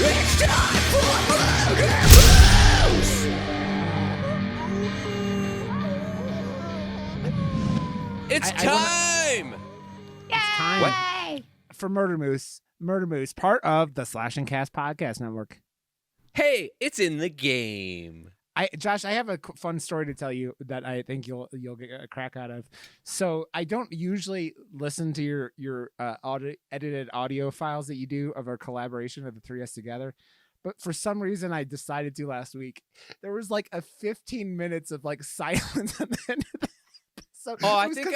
It's time for It's time! It's time for Murder Moose. Murder Moose, part of the Slash and Cast podcast network. Hey, it's in the game. Josh, I have a fun story to tell you that I think you'll get a crack out of. So I don't usually listen to your edited audio files that you do of our collaboration of the three of us together, but for some reason I decided to last week. There was like a 15 minutes of like silence at the end of the episode. Oh, I think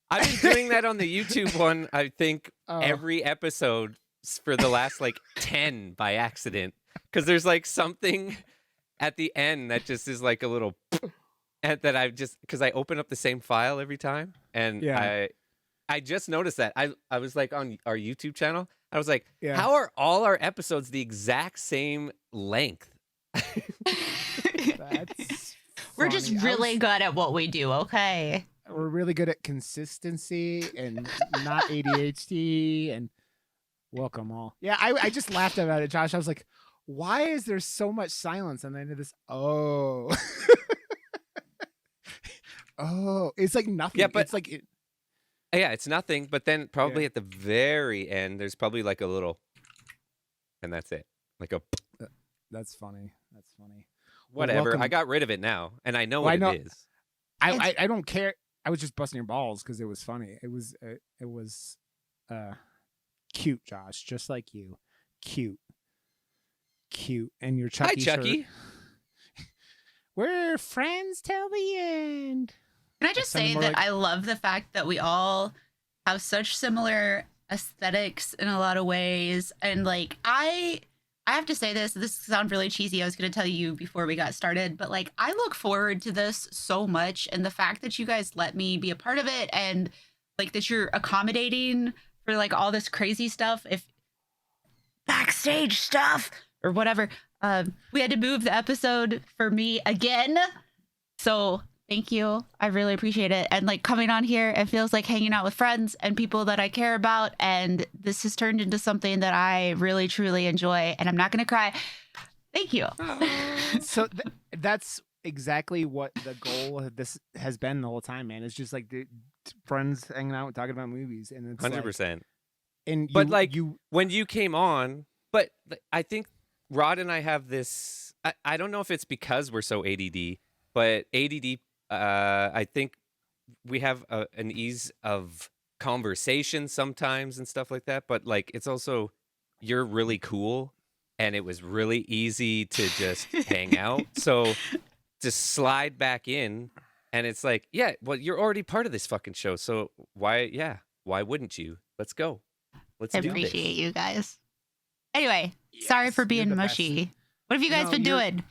I've been doing that on the YouTube one. I think every episode for the last like 10 by accident, because there's like something at the end that just is like a little and that I've just because I open up the same file every time, and I just noticed that I was like on our YouTube channel. I was like, how are all our episodes the exact same length? That's We're just really good at what we do, okay? We're really good at consistency and not ADHD and welcome all. Yeah, I just laughed about it, Josh. I was like, why is there so much silence on the end of this? Oh. Oh, it's like nothing. Yeah, but it's like it's nothing. But then probably at the very end, there's probably like a little, and that's it. Like a. That's funny. That's funny. Whatever. Well, I got rid of it now, and I know what it is. I don't care. I was just busting your balls because it was funny. It was cute, Josh, just like you. Cute. And your Chucky. Hi, Chucky. Shirt. We're friends till the end. Can I just say that I love the fact that we all have such similar aesthetics in a lot of ways, and like I have to say this sounds really cheesy. I was going to tell you before we got started, but like I look forward to this so much, and the fact that you guys let me be a part of it, and like that you're accommodating for like all this crazy stuff, if backstage stuff or whatever. We had to move the episode for me again, so thank you. I really appreciate it. And like coming on here, it feels like hanging out with friends and people that I care about. And this has turned into something that I really, truly enjoy. And I'm not going to cry. Thank you. So that's exactly what the goal of this has been the whole time, man. It's just like the friends hanging out, talking about movies. And it's 100%. Like, when you came on, but I think Rod and I have this, I don't know if it's because we're so ADD, but ADD, I think we have an ease of conversation sometimes and stuff like that. But like, it's also, you're really cool, and it was really easy to just hang out. So to slide back in, and it's like, yeah, well, you're already part of this fucking show. So why wouldn't you? Let's go. Let's do this. I appreciate you guys. Anyway, sorry for being mushy. Best. What have you guys been doing?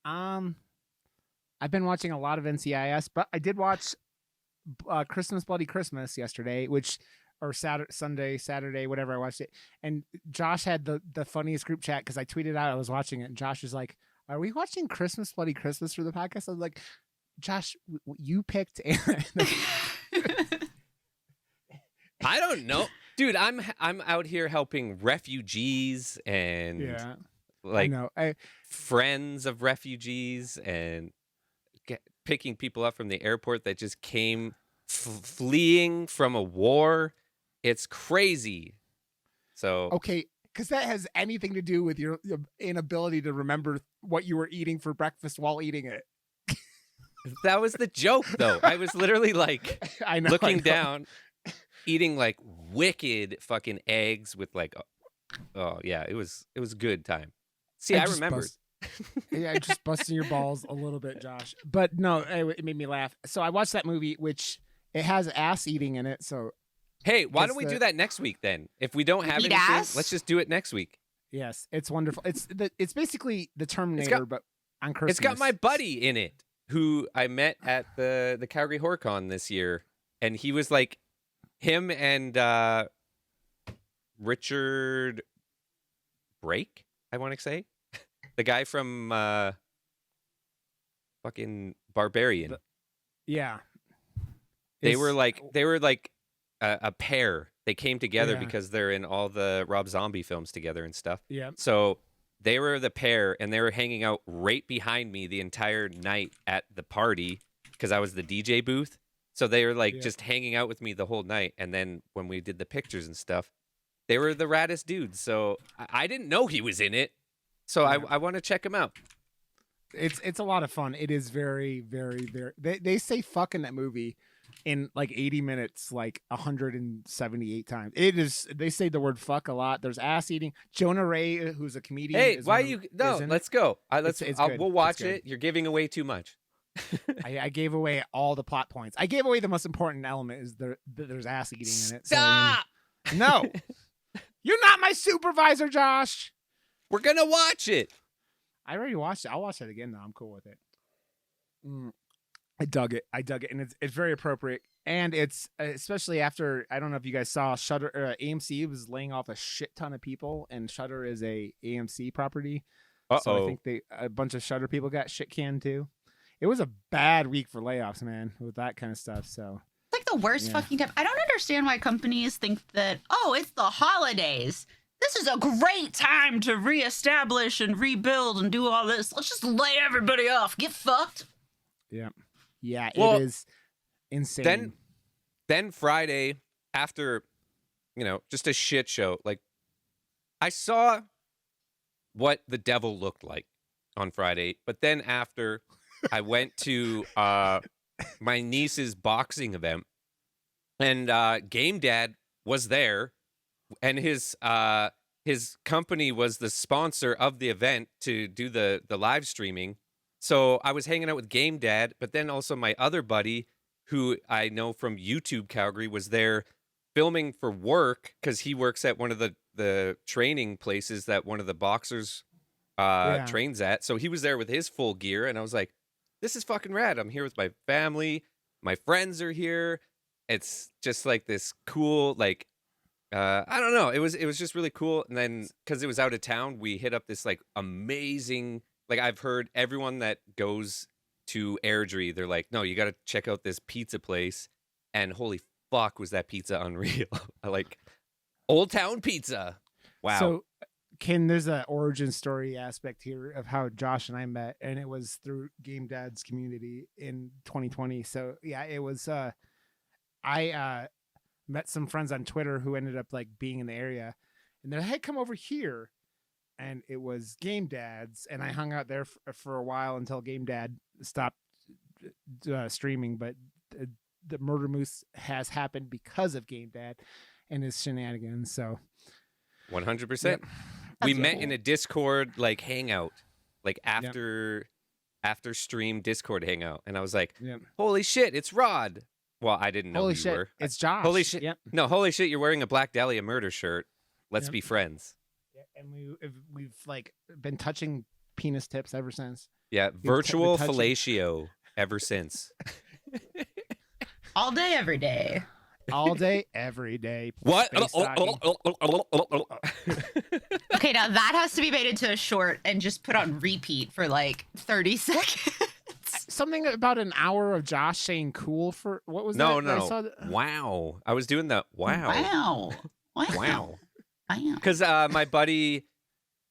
I've been watching a lot of NCIS, but I did watch Christmas Bloody Christmas yesterday, or Saturday, whatever. I watched it, and Josh had the funniest group chat because I tweeted out I was watching it, and Josh was like, "Are we watching Christmas Bloody Christmas for the podcast?" I was like, "Josh, you picked." I don't know, dude. I'm out here helping refugees and friends of refugees and picking people up from the airport that just came fleeing from a war. It's crazy. So okay, because that has anything to do with your inability to remember what you were eating for breakfast while eating it. That was the joke, though. I was literally like looking down, eating like wicked fucking eggs with like, oh yeah, it was a good time. See, I remembered. Yeah, just busting your balls a little bit, Josh. But no, it made me laugh. So I watched that movie, which it has ass eating in it. So hey, why don't we do that next week then? If we don't have anything, let's just do it next week. Yes, it's wonderful. It's basically the Terminator, but on Christmas. It's got my buddy in it, who I met at the Calgary Horror Con this year, and he was like, him and Richard Brake, I want to say. The guy from fucking Barbarian. Yeah. They were like a pair They came together Yeah. because they're in all the Rob Zombie films together and stuff. Yeah. So they were the pair, and they were hanging out right behind me the entire night at the party because I was the DJ booth. So they were like just hanging out with me the whole night. And then when we did the pictures and stuff, they were the raddest dudes. So I didn't know he was in it. So I want to check him out. It's a lot of fun. It is very, very, very. They say fuck in that movie in like 80 minutes, like 178 times. It is. They say the word fuck a lot. There's ass eating. Jonah Ray, who's a comedian. Hey, why you? No, let's go. We'll watch it. You're giving away too much. I gave away all the plot points. I gave away the most important element is there's ass eating in it. Stop! So, no, you're not my supervisor, Josh. We're gonna watch it. I already watched it. I'll watch it again though. I'm cool with it. I dug it, and it's very appropriate. And it's especially after, I don't know if you guys saw Shudder. AMC was laying off a shit ton of people, and Shudder is a AMC property. So I think a bunch of Shudder people got shit canned too. It was a bad week for layoffs, man, with that kind of stuff. So it's like the worst fucking time. I don't understand why companies think that, oh, it's the holidays. This is a great time to reestablish and rebuild and do all this. Let's just lay everybody off. Get fucked. Yeah. Yeah, well, it is insane. Then Friday, after, just a shit show, like, I saw what the devil looked like on Friday, but then after I went to my niece's boxing event, and Game Dad was there, and his company was the sponsor of the event to do the live streaming. So I was hanging out with Game Dad, but then also my other buddy, who I know from YouTube Calgary, was there filming for work because he works at one of the training places that one of the boxers trains at. So he was there with his full gear, and I was like, this is fucking rad. I'm here with my family. My friends are here. It's just like this cool, like, I don't know. It was just really cool. And then because it was out of town, we hit up this like amazing, like, I've heard everyone that goes to Airdrie, they're like, no, you got to check out this pizza place. And holy fuck, was that pizza unreal. Like, Old Town Pizza. Wow. So there's an origin story aspect here of how Josh and I met, and it was through Game Dad's community in 2020. So yeah, it was, I met some friends on Twitter who ended up like being in the area, and they're like, hey, come over here. And it was Game Dad's, and I hung out there for a while until Game Dad stopped streaming. But the Murder Moose has happened because of Game Dad and his shenanigans. So 100%. We met in a Discord like hangout, like after stream Discord hangout, and I was like, holy shit, it's Rod. Well, I didn't know holy who shit, you were. It's Josh. Holy shit. Yep. No, holy shit, you're wearing a Black Dahlia murder shirt. Let's be friends. Yeah, and we've like been touching penis tips ever since. Yeah, virtual fellatio ever since. All day, every day. All day, every day. What? Okay, now that has to be made into a short and just put on repeat for like 30 seconds. Something about an hour of Josh saying cool for what was that? No. Wow. I was doing the wow. Because my buddy,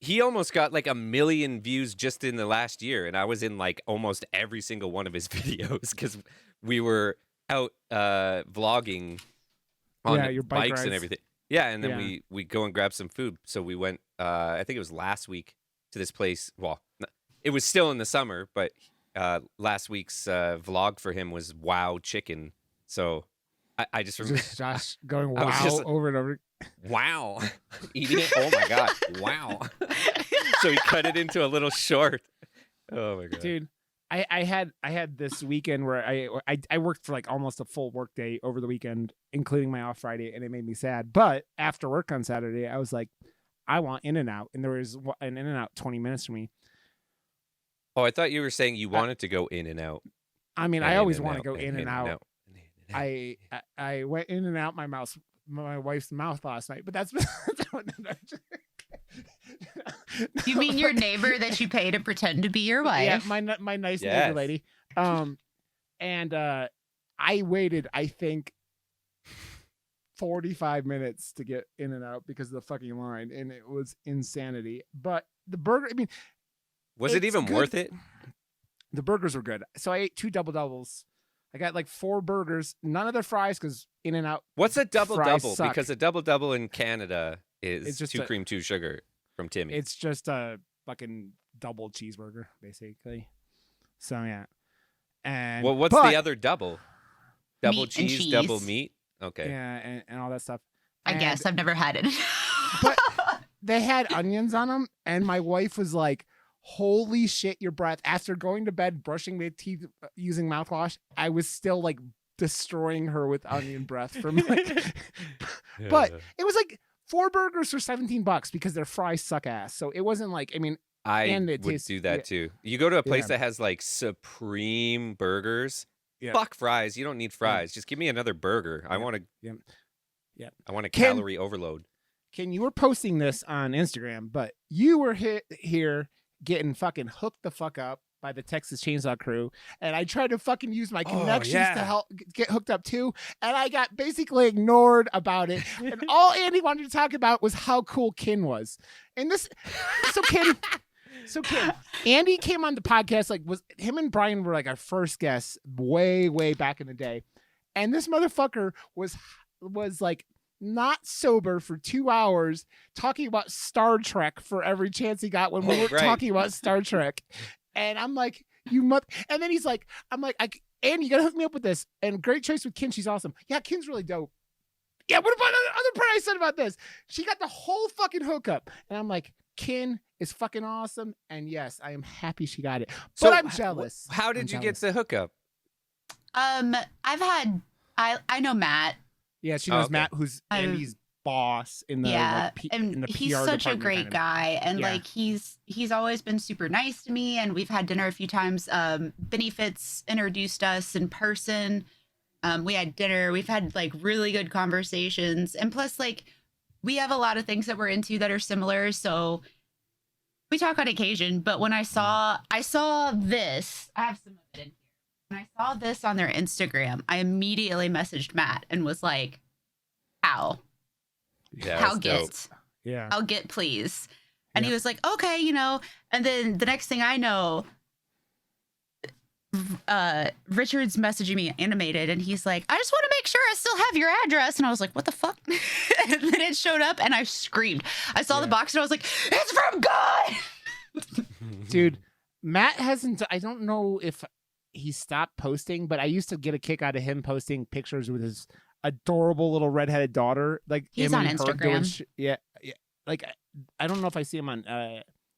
he almost got like 1 million views just in the last year, and I was in like almost every single one of his videos because we were out vlogging on your bikes rides and everything. Yeah, and then we go and grab some food. So we went, I think it was last week, to this place. Well, it was still in the summer, but last week's vlog for him was wow chicken. So I just remember Josh going wow over and over. Wow. Eating it. Oh my god. Wow. So he cut it into a little short. Oh my god. Dude, I had this weekend where I worked for like almost a full work day over the weekend, including my off Friday, and it made me sad. But after work on Saturday, I was like, I want In-N-Out, and there was an In-N-Out 20 minutes from me. Oh, I thought you were saying you wanted to go In-N-Out. I mean, I always want to go In-N-Out. I went in and out my wife's mouth last night, but that's You mean your neighbor that you pay to pretend to be your wife? Yeah, my nice neighbor lady. And I waited, I think, 45 minutes to get in and out because of the fucking line, and it was insanity. But the burger, I mean, was it even worth it? The burgers were good. So I ate 2 double doubles. I got like 4 burgers, none of the fries because In and Out. What's a double double? Suck. Because a double double in Canada is It's just 2 cream, 2 sugar from Timmy. It's just a fucking double cheeseburger, basically. So yeah. And well, what's the other double? Double Meat and cheese, cheese. double meat. Okay. Yeah, and all that stuff. I guess I've never had it. But they had onions on them, and my wife was like, holy shit, your breath. After going to bed, brushing my teeth using mouthwash, I was still like destroying her with onion breath from like but it was like 4 burgers for $17 because their fries suck ass. So it wasn't like, I mean, I would do that too. You go to a place that has like supreme burgers. Yeah. Fuck fries. You don't need fries. Just give me another burger. I want to. Yeah. I want a calorie overload. Ken, you were posting this on Instagram, but you were here getting fucking hooked the fuck up by the Texas Chainsaw Crew, and I tried to fucking use my connections to help get hooked up too, and I got basically ignored about it. And all Andy wanted to talk about was how cool Ken was. And this, so Ken, Andy came on the podcast, like was him and Brian were like our first guests way back in the day, and this motherfucker was like not sober for 2 hours talking about Star Trek for every chance he got when we were talking about Star Trek. And I'm like, and then he's like, I'm like, Andy, you gotta hook me up with this. And great choice with Ken. She's awesome. Yeah, Ken's really dope. Yeah, what about the other part I said about this? She got the whole fucking hookup. And I'm like, Ken is fucking awesome. And yes, I am happy she got it. But I'm jealous. How did you get the hookup? I know Matt. Yeah, she knows Matt, who's Andy's boss in the and in the he's PR such a department, great kind of. guy, and like he's always been super nice to me, and we've had dinner a few times. Benny Fitz introduced us in person. We had dinner. We've had like really good conversations, and plus like we have a lot of things that we're into that are similar, so we talk on occasion. But when I saw this, I have some of it in here. When I saw this on their Instagram, I immediately messaged Matt and was like, "How? Yeah, How get? Dope. Yeah, I'll get, please." And he was like, "Okay, you know." And then the next thing I know, Richard's messaging me animated, and he's like, "I just want to make sure I still have your address." And I was like, "What the fuck?" And then it showed up, and I screamed. I saw the box, and I was like, "It's from God!" Dude, Matt hasn't. I don't know if he stopped posting, but I used to get a kick out of him posting pictures with his adorable little redheaded daughter. Like he's him on and her Instagram. doing yeah. Like I don't know if I see him on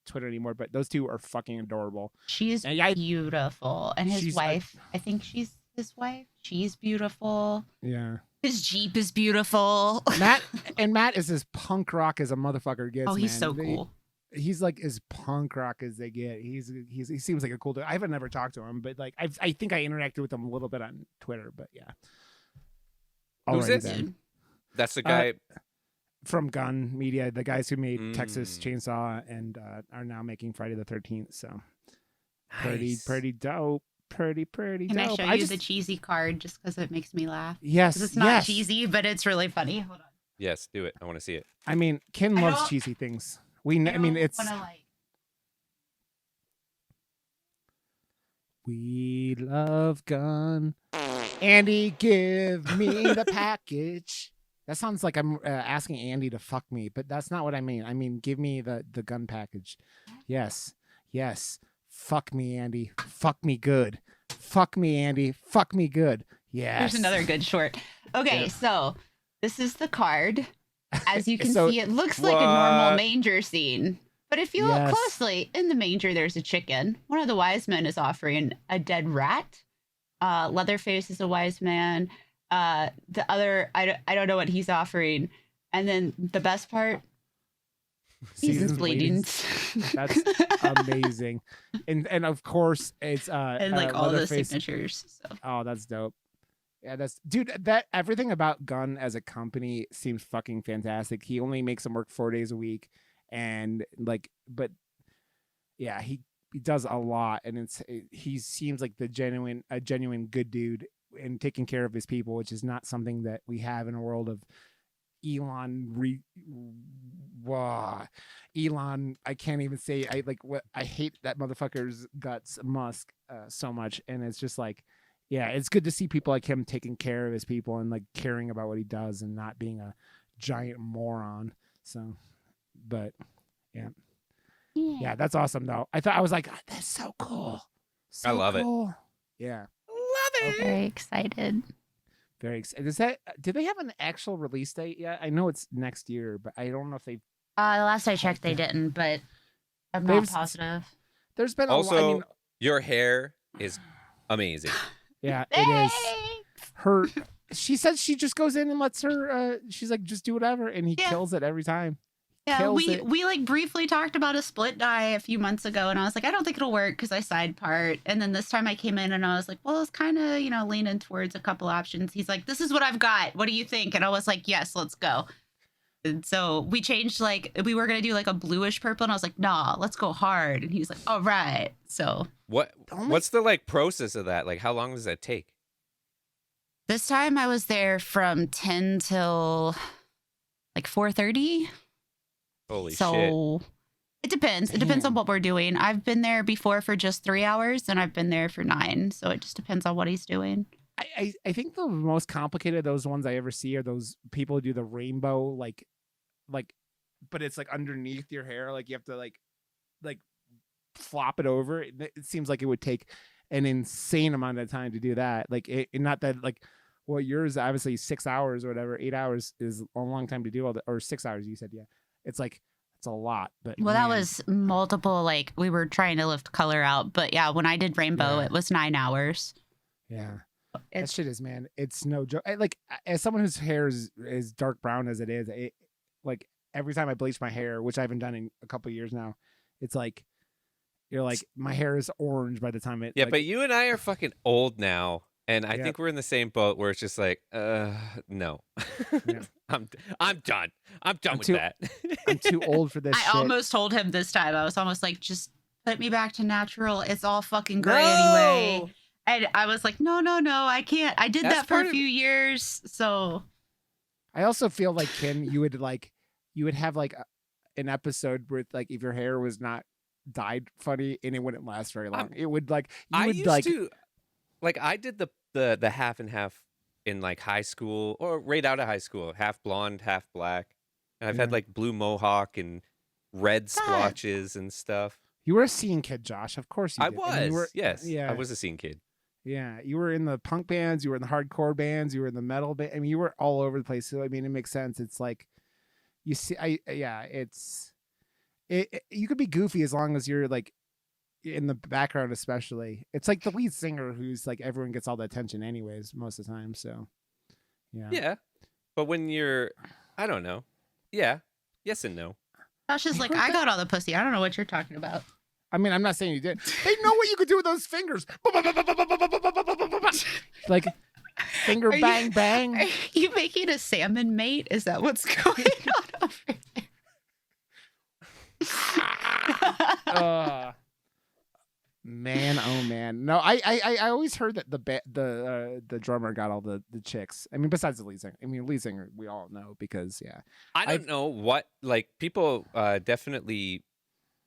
Twitter anymore, but those two are fucking adorable. She's beautiful, and his wife. I think she's his wife. She's beautiful. Yeah. His Jeep is beautiful. Matt is as punk rock as a motherfucker gets. Oh, he's man. so cool. He's like as punk rock as they get. He seems like a cool dude. I haven't never talked to him, but like I think I interacted with him a little bit on Twitter. But yeah. Who's this? That's the guy from Gun Media, the guys who made Texas Chainsaw and are now making Friday the 13th. So nice. pretty dope. Pretty Can dope. I show you the cheesy card just because it makes me laugh? Yes, it's not cheesy, but it's really funny. Hold on. Yes, do it. I want to see it. I mean, Ken loves cheesy things. We love Gun. Andy, give me the package. That sounds like I'm asking Andy to fuck me, but that's not what I mean. I mean, give me the gun package. Yes. Fuck me, Andy. Fuck me good. Fuck me, Andy. Fuck me good. Yes. Here's another good short. Okay, so this is the card. As you can see, it looks like a normal manger scene. But if you look closely, in the manger, there's a chicken. One of the wise men is offering a dead rat. Leatherface is a wise man. The other, I don't know what he's offering. And then the best part, he's bleeding. That's amazing. And of course, it's and like all the signatures. So. Oh, that's dope. Yeah, that everything about Gun as a company seems fucking fantastic. He only makes them work 4 days a week, and but yeah, he does a lot, and he seems like a genuine good dude. and taking care of his people, which is not something that we have in a world of Elon. Elon, I can't even say. I hate that motherfucker's guts, Musk, so much, and it's just like, yeah, it's good to see people like him taking care of his people and like caring about what he does and not being a giant moron. So, but yeah, that's awesome though. I was like, that's so cool. So I love it. Yeah, love it. Very excited. Very excited. Do they have an actual release date yet? I know it's next year, but I don't know if they. The last I checked, they didn't, but I'm not positive. There's been also your hair is amazing. Yeah, it is. She says she just goes in and lets her. She's like, just do whatever, and he kills it every time. Yeah, we like briefly talked about a split dye a few months ago, and I was like, I don't think it'll work because I side part. And then this time I came in and I was like, well, it's kind of leaning towards a couple options. He's like, this is what I've got. What do you think? And I was like, yes, let's go. And so we changed, like, we were gonna do like a bluish purple, and I was like, nah, let's go hard. And he's like, all right. So what's the like process of that? Like, how long does that take? This time I was there from 10 till like 4:30. Holy shit. So it depends. It depends on what we're doing. I've been there before for just 3 hours, and I've been there for 9. So it just depends on what he's doing. I think the most complicated those ones I ever see are those people who do the rainbow like, but it's like underneath your hair. Like you have to like flop it over. It seems like it would take an insane amount of time to do that. Like not that like, well, yours obviously 6 hours or whatever. 8 hours is a long time to do all that, or 6 hours. You said, yeah. It's like, it's a lot, but that was multiple, like we were trying to lift color out, but yeah, when I did rainbow, it was 9 hours. Yeah. That shit is, man, it's no joke. Like, as someone whose hair is dark brown as it is, like every time I bleach my hair, which I haven't done in a couple of years now, it's like, you're like, my hair is orange by the time it. Yeah, but you and I are fucking old now. And I think we're in the same boat where it's just like, no, Yeah. I'm done. I'm done with that. I'm too old for this. I almost told him this time. I was almost like, just put me back to natural. It's all fucking gray anyway. And I was like, no, I can't. I did that for a few years. So I also feel like, Kim, you would have like an episode where like if your hair was not dyed funny and it wouldn't last very long. It would like I did the half and half in like high school or right out of high school, half blonde, half black. And I've had like blue mohawk and red splotches and stuff. You were a scene kid, Josh. Of course you did. I was. Yes. Yeah. I was a scene kid. Yeah. You were in the punk bands, you were in the hardcore bands, you were in the metal band. I mean, you were all over the place. So I mean, it makes sense. It's like you see you could be goofy as long as you're like in the background, especially. It's like the lead singer who's like everyone gets all the attention anyways most of the time. So yeah, but when you're, I don't know, yes and no. Josh is like, I got all the pussy. I don't know what you're talking about. I mean, I'm not saying you did. They know what you could do with those fingers. Like finger bang bang. Are you making a salmon mate? Is that what's going on over there? Man, oh man. No, I always heard that the drummer got all the chicks. I mean, besides the lead singer. I mean, lead singer we all know because I don't know what, like, people definitely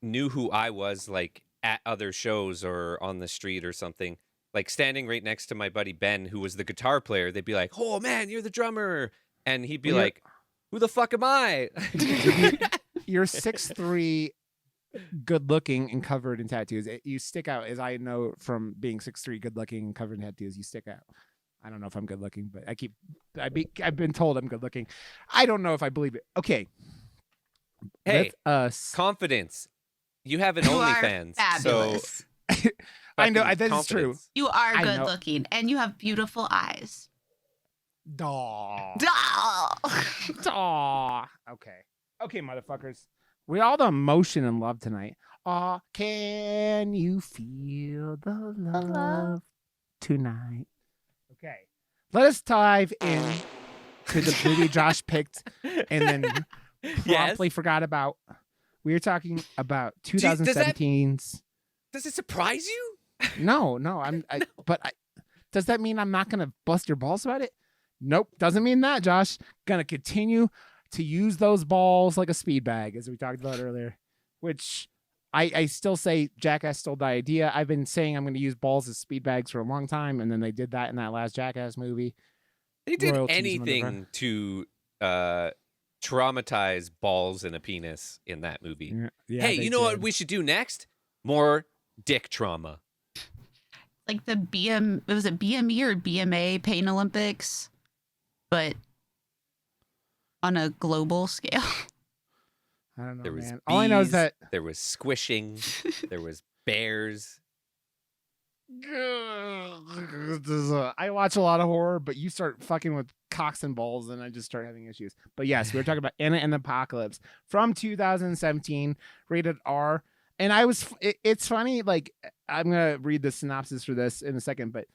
knew who I was, like at other shows or on the street or something. Like standing right next to my buddy Ben, who was the guitar player, they'd be like, "Oh man, you're the drummer," and he'd be like, "Who the fuck am I?" You're 6'3", good looking and covered in tattoos. You stick out, as I know from being 6'3", good looking and covered in tattoos. You stick out. I don't know if I'm good looking, but I've been told I'm good looking. I don't know if I believe it. Okay. Hey, confidence. You have an OnlyFans, so I know that is true. You are good looking, and you have beautiful eyes. Daw. Okay, motherfuckers. We all the emotion and love tonight. Can you feel the love tonight? Okay. Let us dive in to the movie Josh picked and then promptly forgot about. We were talking about 2017's. Does it surprise you? No. Does that mean I'm not gonna bust your balls about it? Nope, doesn't mean that, Josh. Gonna continue to use those balls like a speed bag, as we talked about earlier, which I still say Jackass stole the idea. I've been saying I'm going to use balls as speed bags for a long time, and then they did that in that last Jackass movie. They did anything to traumatize balls and a penis in that movie. Yeah, hey, you know what we should do next? More dick trauma. Like the was it BME or BMA Pain Olympics, but on a global scale. I don't know, there was man. Bees, all I know is that there was squishing, there was bears. I watch a lot of horror, but you start fucking with cocks and balls, and I just start having issues. But yes, we were talking about Anna and the Apocalypse from 2017, rated R. And it's funny, like, I'm going to read the synopsis for this in a second, but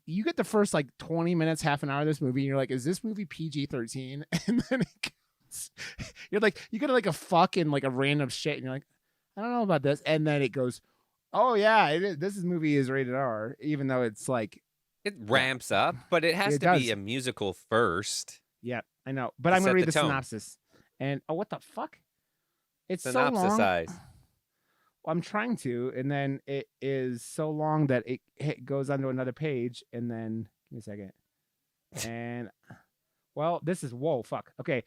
you get the first like 20 minutes, half an hour of this movie, and you're like, is this movie PG-13? And then it goes, you're like, you get like a fuck and like a random shit, and you're like, I don't know about this. And then it goes, oh yeah, this movie is rated R, even though it's like, it ramps up, but it has to be a musical first. Yeah, I know. But I'm going to read the synopsis. And oh, what the fuck? It's so long. I'm trying to, and then it is so long that it goes onto another page, and then give me a second. And well, this is fuck. Okay.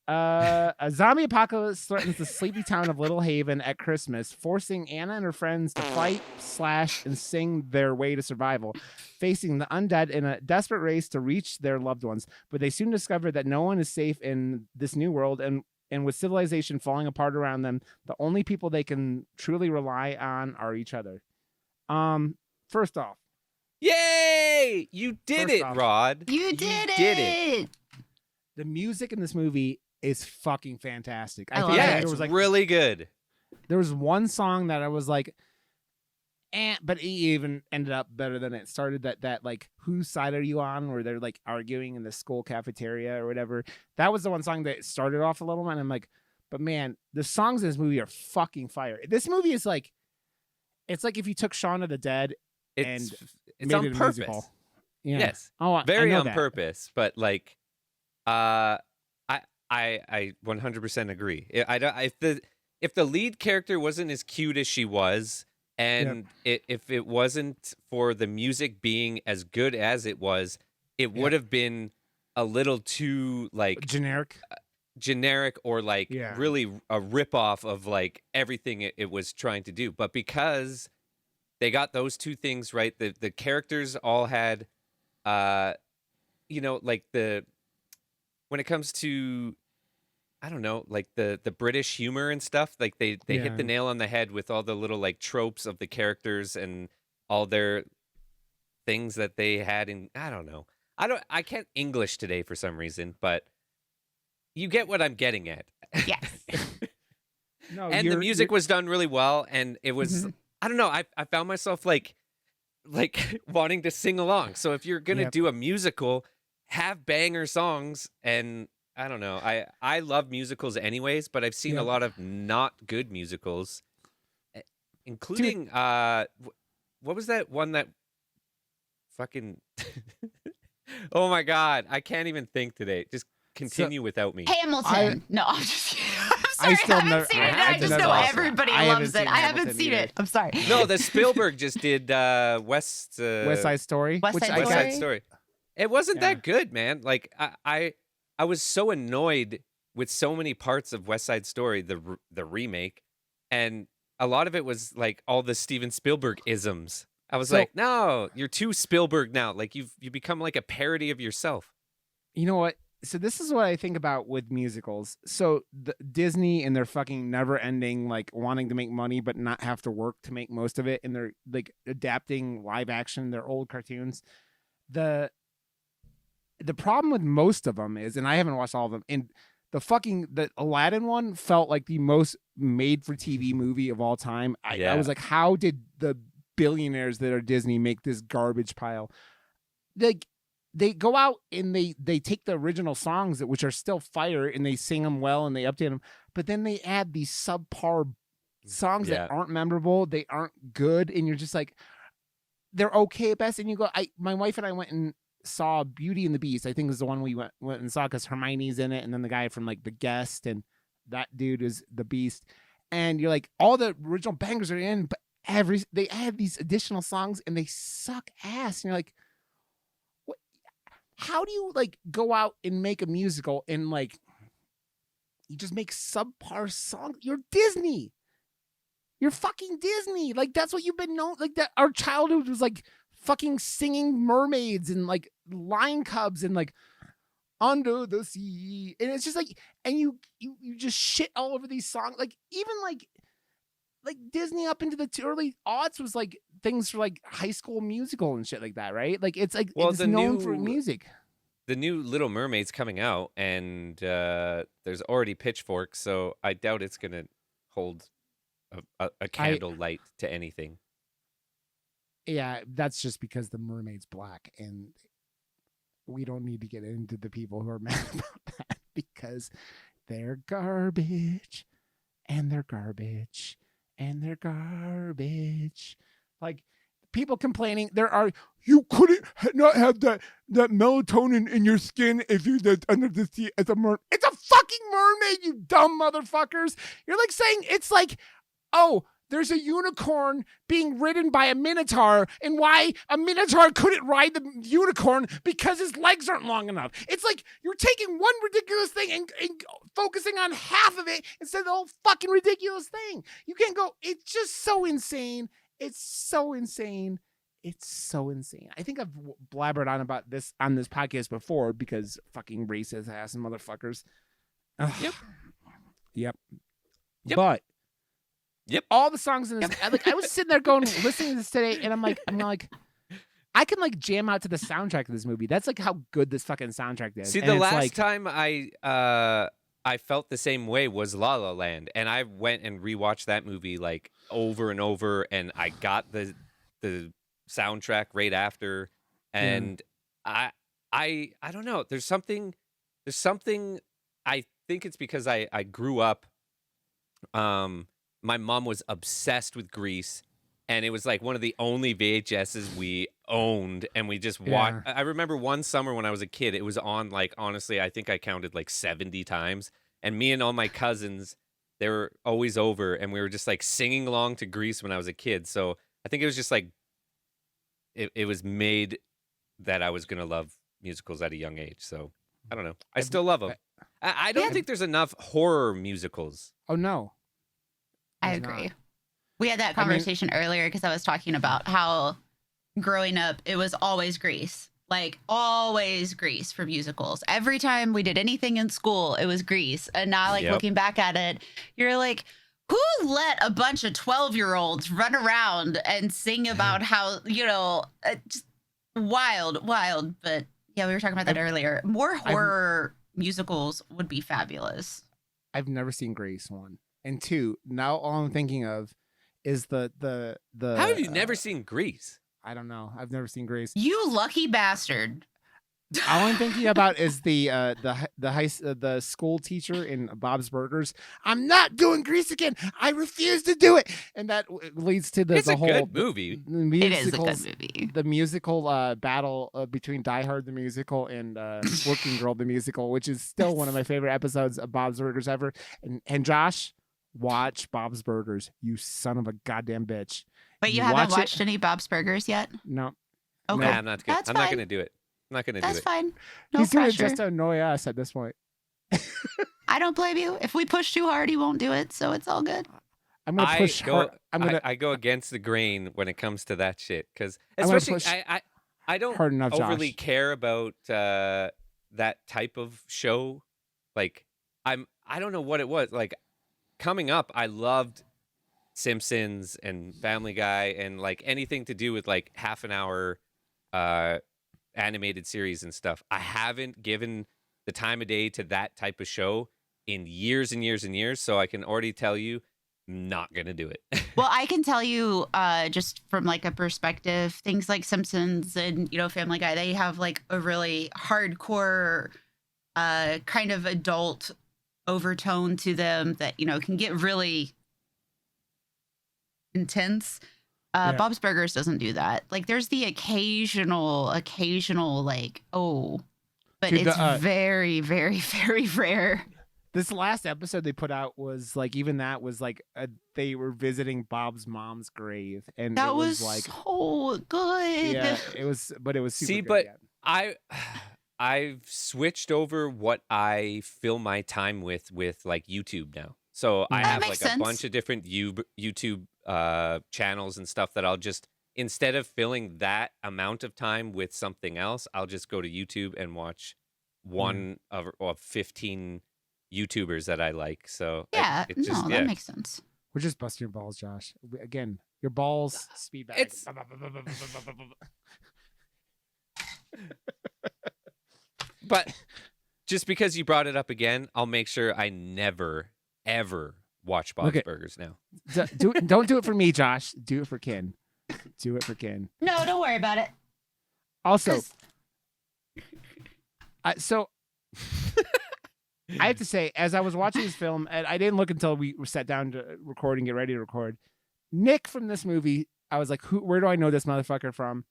A zombie apocalypse threatens the sleepy town of Little Haven at Christmas, forcing Anna and her friends to fight, slash, and sing their way to survival, facing the undead in a desperate race to reach their loved ones. But they soon discover that no one is safe in this new world, and with civilization falling apart around them, the only people they can truly rely on are each other. First off, yay! You did it, Rod. You did it. The music in this movie is fucking fantastic. I think it's like, really good. There was one song that I was like, but it even ended up better than it started. That like, whose side are you on? Where they're like arguing in the school cafeteria or whatever. That was the one song that started off a little bit. And I'm like, but man, the songs in this movie are fucking fire. This movie is like, it's like if you took Shaun of the Dead and it's made on it a purpose. Musical. Yeah. Yes. Oh, very on that. purpose. But like, I 100% agree. If the lead character wasn't as cute as she was, and if it wasn't for the music being as good as it was, it would have been a little too like generic or like really a ripoff of like everything it was trying to do. But because they got those two things right, the characters all had, like when it comes to, I don't know, like the British humor and stuff, like they hit the nail on the head with all the little like tropes of the characters and all their things that they had in, I don't know. I can't English today for some reason, but you get what I'm getting at. Yes. No, and the music was done really well, and it was, I don't know, I found myself like wanting to sing along. So if you're gonna do a musical, have banger songs. And I don't know, I love musicals anyways, but I've seen a lot of not good musicals, including what was that one that fucking oh my god, I can't even think today. Just continue without me. Hamilton. No, I'm just kidding. I'm sorry. I haven't seen it. I just know everybody loves it. I haven't seen it. I'm sorry. No, the Spielberg just did West Side Story. West Side Story. It wasn't that good, man. Like I was so annoyed with so many parts of West Side Story, the remake, and a lot of it was like all the Steven Spielberg isms. I was like, no, you're too Spielberg now. Like you become like a parody of yourself. You know what? So this is what I think about with musicals. So Disney and their fucking never-ending like wanting to make money but not have to work to make most of it, and they're like adapting live action, their old cartoons. The problem with most of them is, and I haven't watched all of them, and the Aladdin one felt like the most made-for-TV movie of all time. I was like, how did the billionaires that are Disney make this garbage pile? They go out and they take the original songs, which are still fire, and they sing them well and they update them, but then they add these subpar songs that aren't memorable, they aren't good, and you're just like, they're okay at best. And you go, my wife and I went and saw Beauty and the Beast. I think is the one we went and saw because Hermione's in it, and then the guy from like The Guest, and that dude is the Beast. And you're like, all the original bangers are in, but they add these additional songs and they suck ass. And you're like, what? How do you like go out and make a musical and like you just make subpar songs? You're Disney. You're fucking Disney. Like that's what you've been known. Like that our childhood was like fucking singing mermaids and like lion cubs and like under the sea. And it's just like, and you just shit all over these songs. Like even like Disney up into the early aughts was like things for like High School Musical and shit like that, right? Like it's like it's known for music. The new Little Mermaid's coming out, and there's already pitchforks, so I doubt it's gonna hold a candle light to anything. Yeah, that's just because the mermaid's black, and we don't need to get into the people who are mad about that because they're garbage, and they're garbage, and they're garbage. Like people complaining, you couldn't not have that melatonin in your skin if you did under the sea as a mermaid. It's a fucking mermaid, you dumb motherfuckers. You're like saying it's like, oh, there's a unicorn being ridden by a minotaur, and why a minotaur couldn't ride the unicorn because his legs aren't long enough. It's like you're taking one ridiculous thing and focusing on half of it instead of the whole fucking ridiculous thing. You can't go, it's just so insane. It's so insane. It's so insane. I think I've blabbered on about this on this podcast before because fucking racist ass motherfuckers. Ugh. Yep. But all the songs in this, like I was sitting there going, listening to this today, and I'm like, I can like jam out to the soundtrack of this movie. That's like how good this fucking soundtrack is. See, and the last time I felt the same way was La La Land, and I went and rewatched that movie like over and over, and I got the soundtrack right after, and I don't know. There's something. I think it's because I grew up. My mom was obsessed with Grease, and it was like one of the only VHSs we owned, and we just watched. I remember one summer when I was a kid, it was on like, honestly, I think I counted like 70 times, and me and all my cousins, they were always over, and we were just like singing along to Grease when I was a kid. So I think it was just like, it was made that I was going to love musicals at a young age. So I don't know. I still love them. I don't think there's enough horror musicals. Oh, no. I agree. We had that conversation earlier because I was talking about how growing up, it was always Grease. Like, always Grease for musicals. Every time we did anything in school, it was Grease. And now, like, looking back at it, you're like, who let a bunch of 12-year-olds run around and sing about how, just wild. But, yeah, we were talking about that earlier. More horror musicals would be fabulous. I've never seen Grease, 1. And 2, now all I'm thinking of is the How have you never seen Grease? I don't know. I've never seen Grease. You lucky bastard. All I'm thinking about is the school teacher in Bob's Burgers. I'm not doing Grease again. I refuse to do it. And that leads to the whole good movie. It is a good movie. The musical battle between Die Hard the musical and Working Girl the musical, which is still one of my favorite episodes of Bob's Burgers ever. And Josh, watch Bob's Burgers, you son of a goddamn bitch. But you haven't watched any Bob's Burgers yet? No. Okay. Nah, I'm not good. I'm not going to do it. I'm not going to do it. That's fine. No He's pressure. doing it just to annoy us at this point. I don't blame you. If we push too hard, he won't do it, so it's all good. I'm going to push hard. I go against the grain when it comes to that shit, because especially I don't overly care about that type of show. Like, I don't know what it was. Like, coming up, I loved Simpsons and Family Guy and like anything to do with like half an hour animated series and stuff. I haven't given the time of day to that type of show in years and years and years, so I can already tell you, I'm not gonna do it. Well, I can tell you just from like a perspective, things like Simpsons and Family Guy, they have like a really hardcore kind of adult overtone to them that can get really intense. Bob's Burgers doesn't do that. Like, there's the occasional, like, oh, but Dude, it's very, very, very rare. This last episode they put out was like, even that was like they were visiting Bob's mom's grave, and that it was like so good. Yeah, it was super See, good, but yeah. I've switched over what I fill my time with like YouTube now. So I have like a bunch of different YouTube channels and stuff that I'll just, instead of filling that amount of time with something else, I'll just go to YouTube and watch one of 15 YouTubers that I like. So yeah, that makes sense. We're just busting your balls, Josh. Again, your balls speed back. It's but just because you brought it up again, I'll make sure I never ever watch Bob's Burgers now. Don't do it for me, Josh. Do it for Ken. Do it for Ken. No, don't worry about it. Also, so I have to say, as I was watching this film, and I didn't look until we sat down to record and get ready to record, Nick from this movie, I was like, where do I know this motherfucker from?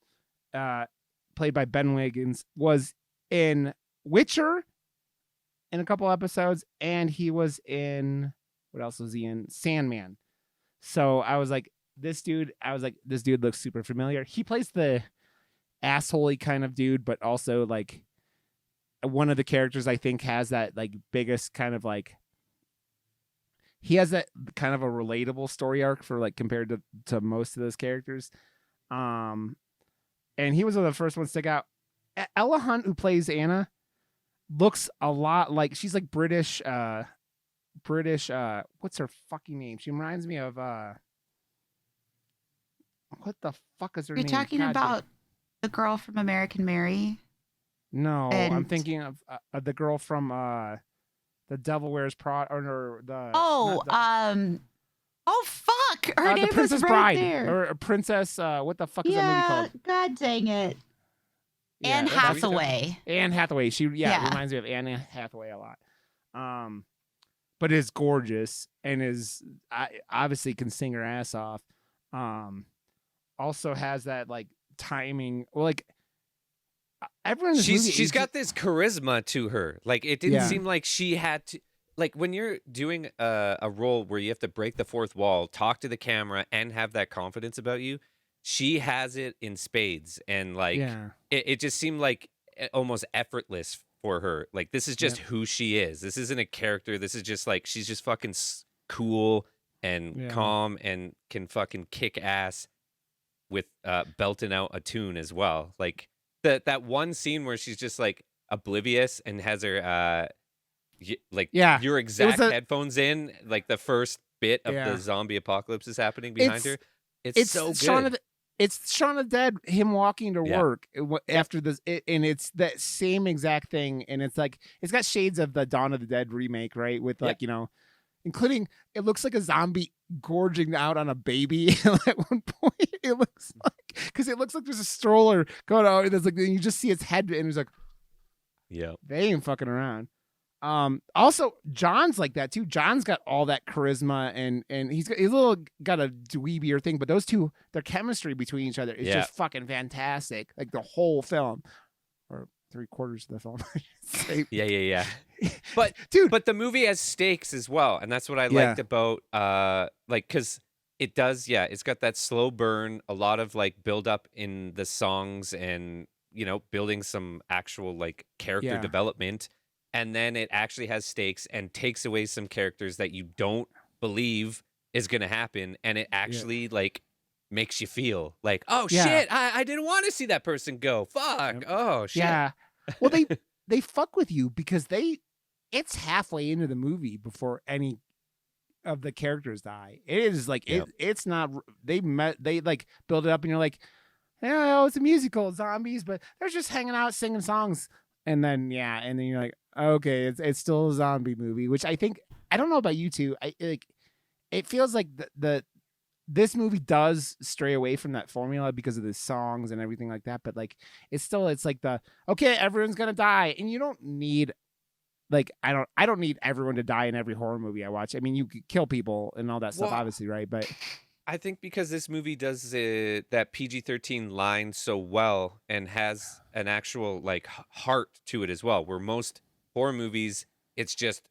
Played by Ben Wiggins, was in Witcher in a couple episodes, and he was in, what else was he in? Sandman. So I was like, this dude looks super familiar. He plays the assholey kind of dude, but also like one of the characters I think has that like biggest kind of like, he has that kind of a relatable story arc for like compared to most of those characters. And he was one of the first ones to stick out. Ella Hunt, who plays Anna, looks a lot like, she's like British, what's her fucking name? She reminds me of what the fuck is her name? You're talking about the girl from American Mary? No, I'm thinking of the girl from The Devil Wears Prada, or the oh fuck, her name the Princess is right Bride there. or Princess. What the fuck is that movie called? God dang it. Anne Hathaway. Anne Hathaway. She reminds me of Anne Hathaway a lot. But is gorgeous and is obviously can sing her ass off. Also has that like timing. Well, like everyone in this movie, she's got this charisma to her. Like it didn't seem like she had to. Like when you're doing a role where you have to break the fourth wall, talk to the camera, and have that confidence about you, she has it in spades. And like it just seemed like almost effortless for her. Like this is just who she is. This isn't a character. This is just like she's just fucking cool and calm and can fucking kick ass with belting out a tune as well. Like that one scene where she's just like oblivious and has her your exact headphones in, like the first bit of the zombie apocalypse is happening behind her. It's so good. It's Shaun of the Dead, him walking to work after this, and it's that same exact thing. And it's like, it's got shades of the Dawn of the Dead remake, right? With like, including, it looks like a zombie gorging out on a baby at one point. It looks like, because it looks like there's a stroller going out, and there's like, and you just see its head, and it's like, they ain't fucking around. Also John's like that too. John's got all that charisma and he's a little got a dweebier thing, but those two, their chemistry between each other is just fucking fantastic. Like the whole film, or 3/4 of the film. Yeah. But dude, but the movie has stakes as well, and that's what I liked about like, because it does, it's got that slow burn, a lot of like build up in the songs, and building some actual like character development. And then it actually has stakes and takes away some characters that you don't believe is going to happen. And it actually like makes you feel like, oh shit, I didn't want to see that person go. Fuck. Oh shit. Yeah. Well, they fuck with you because it's halfway into the movie before any of the characters die. It is like, it's not, they like build it up and you're like, it's a musical, zombies, but they're just hanging out singing songs. And then you're like, okay, it's still a zombie movie, which I think, I don't know about you two. It feels like this movie does stray away from that formula because of the songs and everything like that. But like, it's like okay, everyone's gonna die, and you don't need like, I don't need everyone to die in every horror movie I watch. I mean, you could kill people and all that stuff, obviously, right? But I think because this movie does that PG-13 line so well and has an actual like heart to it as well. Where most horror movies, it's just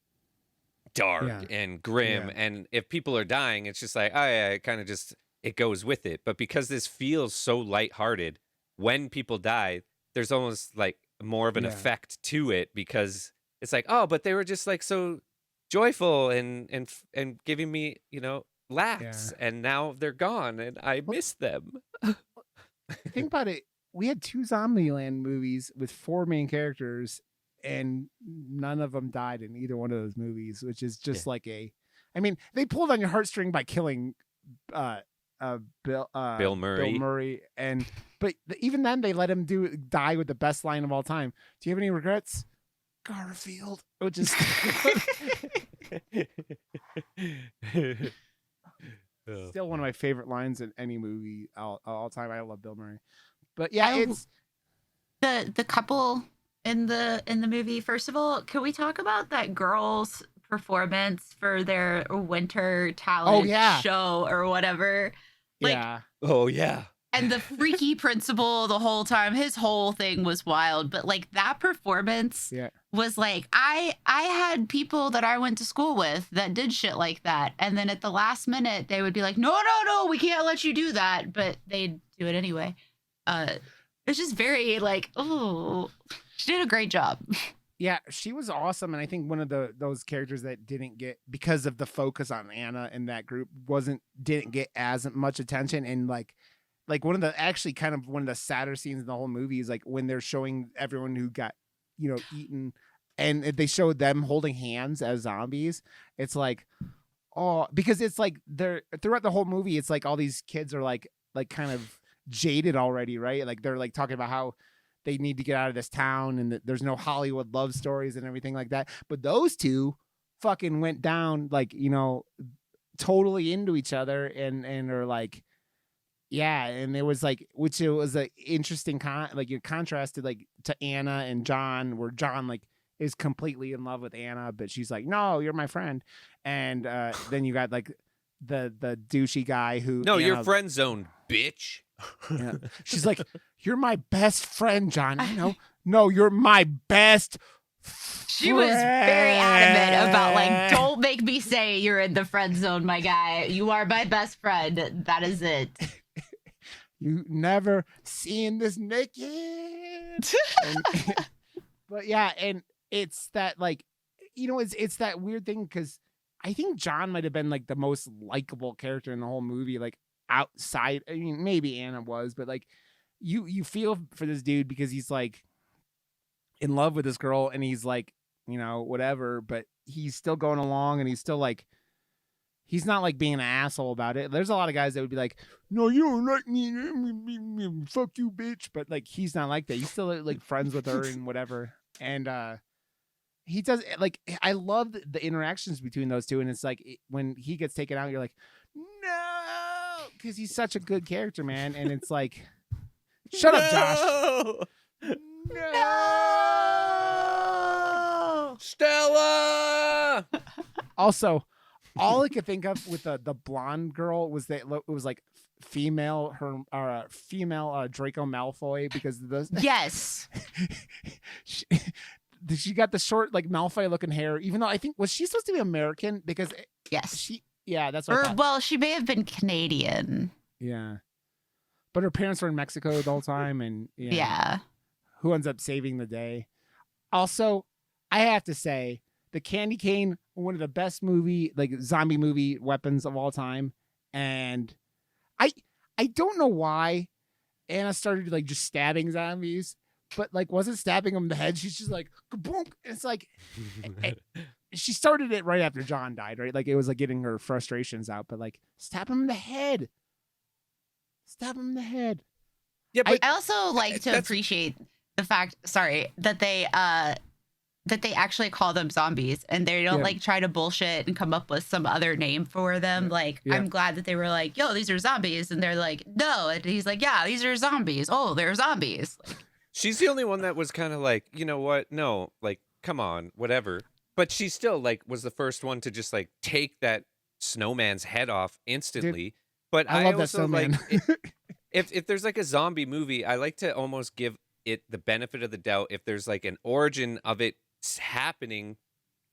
dark Yeah. and grim, Yeah. and if people are dying, it's just like, oh yeah, it kind of just it goes with it. But because this feels so lighthearted, when people die, there's almost like more of an Yeah. effect to it because it's like, oh, but they were just like so joyful and giving me, laughs, and now they're gone and I miss them. Think about it. We had 2 Zombieland movies with 4 main characters, and none of them died in either one of those movies, which is just like I mean, they pulled on your heartstring by killing Bill Murray, but even then they let him die with the best line of all time. Do you have any regrets? Garfield, which is still one of my favorite lines in any movie all time. I love Bill Murray, but yeah, it's the couple in the movie. First of all, can we talk about that girl's performance for their winter talent show or whatever? Yeah. Oh yeah. And the freaky principal the whole time, his whole thing was wild. But like that performance was like, I had people that I went to school with that did shit like that. And then at the last minute, they would be like, no, we can't let you do that. But they'd do it anyway. It's just very like, oh, she did a great job. Yeah, she was awesome. And I think one of those characters that didn't get, because of the focus on Anna in that group, didn't get as much attention. And like one of the sadder scenes in the whole movie is like when they're showing everyone who got, eaten, and they showed them holding hands as zombies. It's like, oh, because it's like they're throughout the whole movie, it's like all these kids are like kind of jaded already, right? Like they're like talking about how they need to get out of this town and that there's no Hollywood love stories and everything like that. But those two fucking went down like, totally into each other and are like, yeah, and it was like, which it was an interesting contrasted like to Anna and John, where John like is completely in love with Anna, but she's like, no, you're my friend. And then you got like the douchey guy who, no, you're friend zone, bitch. Yeah. She's like, you're my best friend, John. No, you're my best She was very adamant about like, don't make me say you're in the friend zone, my guy. You are my best friend. That is it. You never seen this naked. But yeah, and it's that like, it's that weird thing because I think John might have been like the most likable character in the whole movie, like outside. I mean, maybe Anna was, but like you feel for this dude because he's like in love with this girl and he's like, whatever, but he's still going along and he's still like, he's not like being an asshole about it. There's a lot of guys that would be like, no, you don't like me, fuck you, bitch. But like, he's not like that. He's still like friends with her and whatever. And he does like, I love the interactions between those two. And it's like when he gets taken out, you're like, no, because he's such a good character, man. And it's like, shut up, Josh. No, Stella. Also, all I could think of with the blonde girl was that it was like female Draco Malfoy because of the yes. She got the short like Malfoy looking hair, even though I think was she supposed to be American because yes, that's what I thought. Well, she may have been Canadian. Yeah, but her parents were in Mexico the whole time, and yeah. Who ends up saving the day? Also, I have to say, the candy cane, one of the best zombie movie weapons of all time. And I don't know why Anna started like just stabbing zombies, but like wasn't stabbing them in the head. She's just like, kaboom. It's like, she started it right after John died, right? Like it was like getting her frustrations out, but like stab him in the head. Stab him in the head. Yeah, but I also like to appreciate the fact, that they actually call them zombies and they don't like try to bullshit and come up with some other name for them. Yeah. Like, I'm glad that they were like, yo, these are zombies. And they're like, no. And he's like, yeah, these are zombies. Oh, they're zombies. Like, she's the only one that was kind of like, you know what? No, like, come on, whatever. But she still like was the first one to just like take that snowman's head off instantly. But I love that also snowman. if there's like a zombie movie, I like to almost give it the benefit of the doubt if there's like an origin of it happening,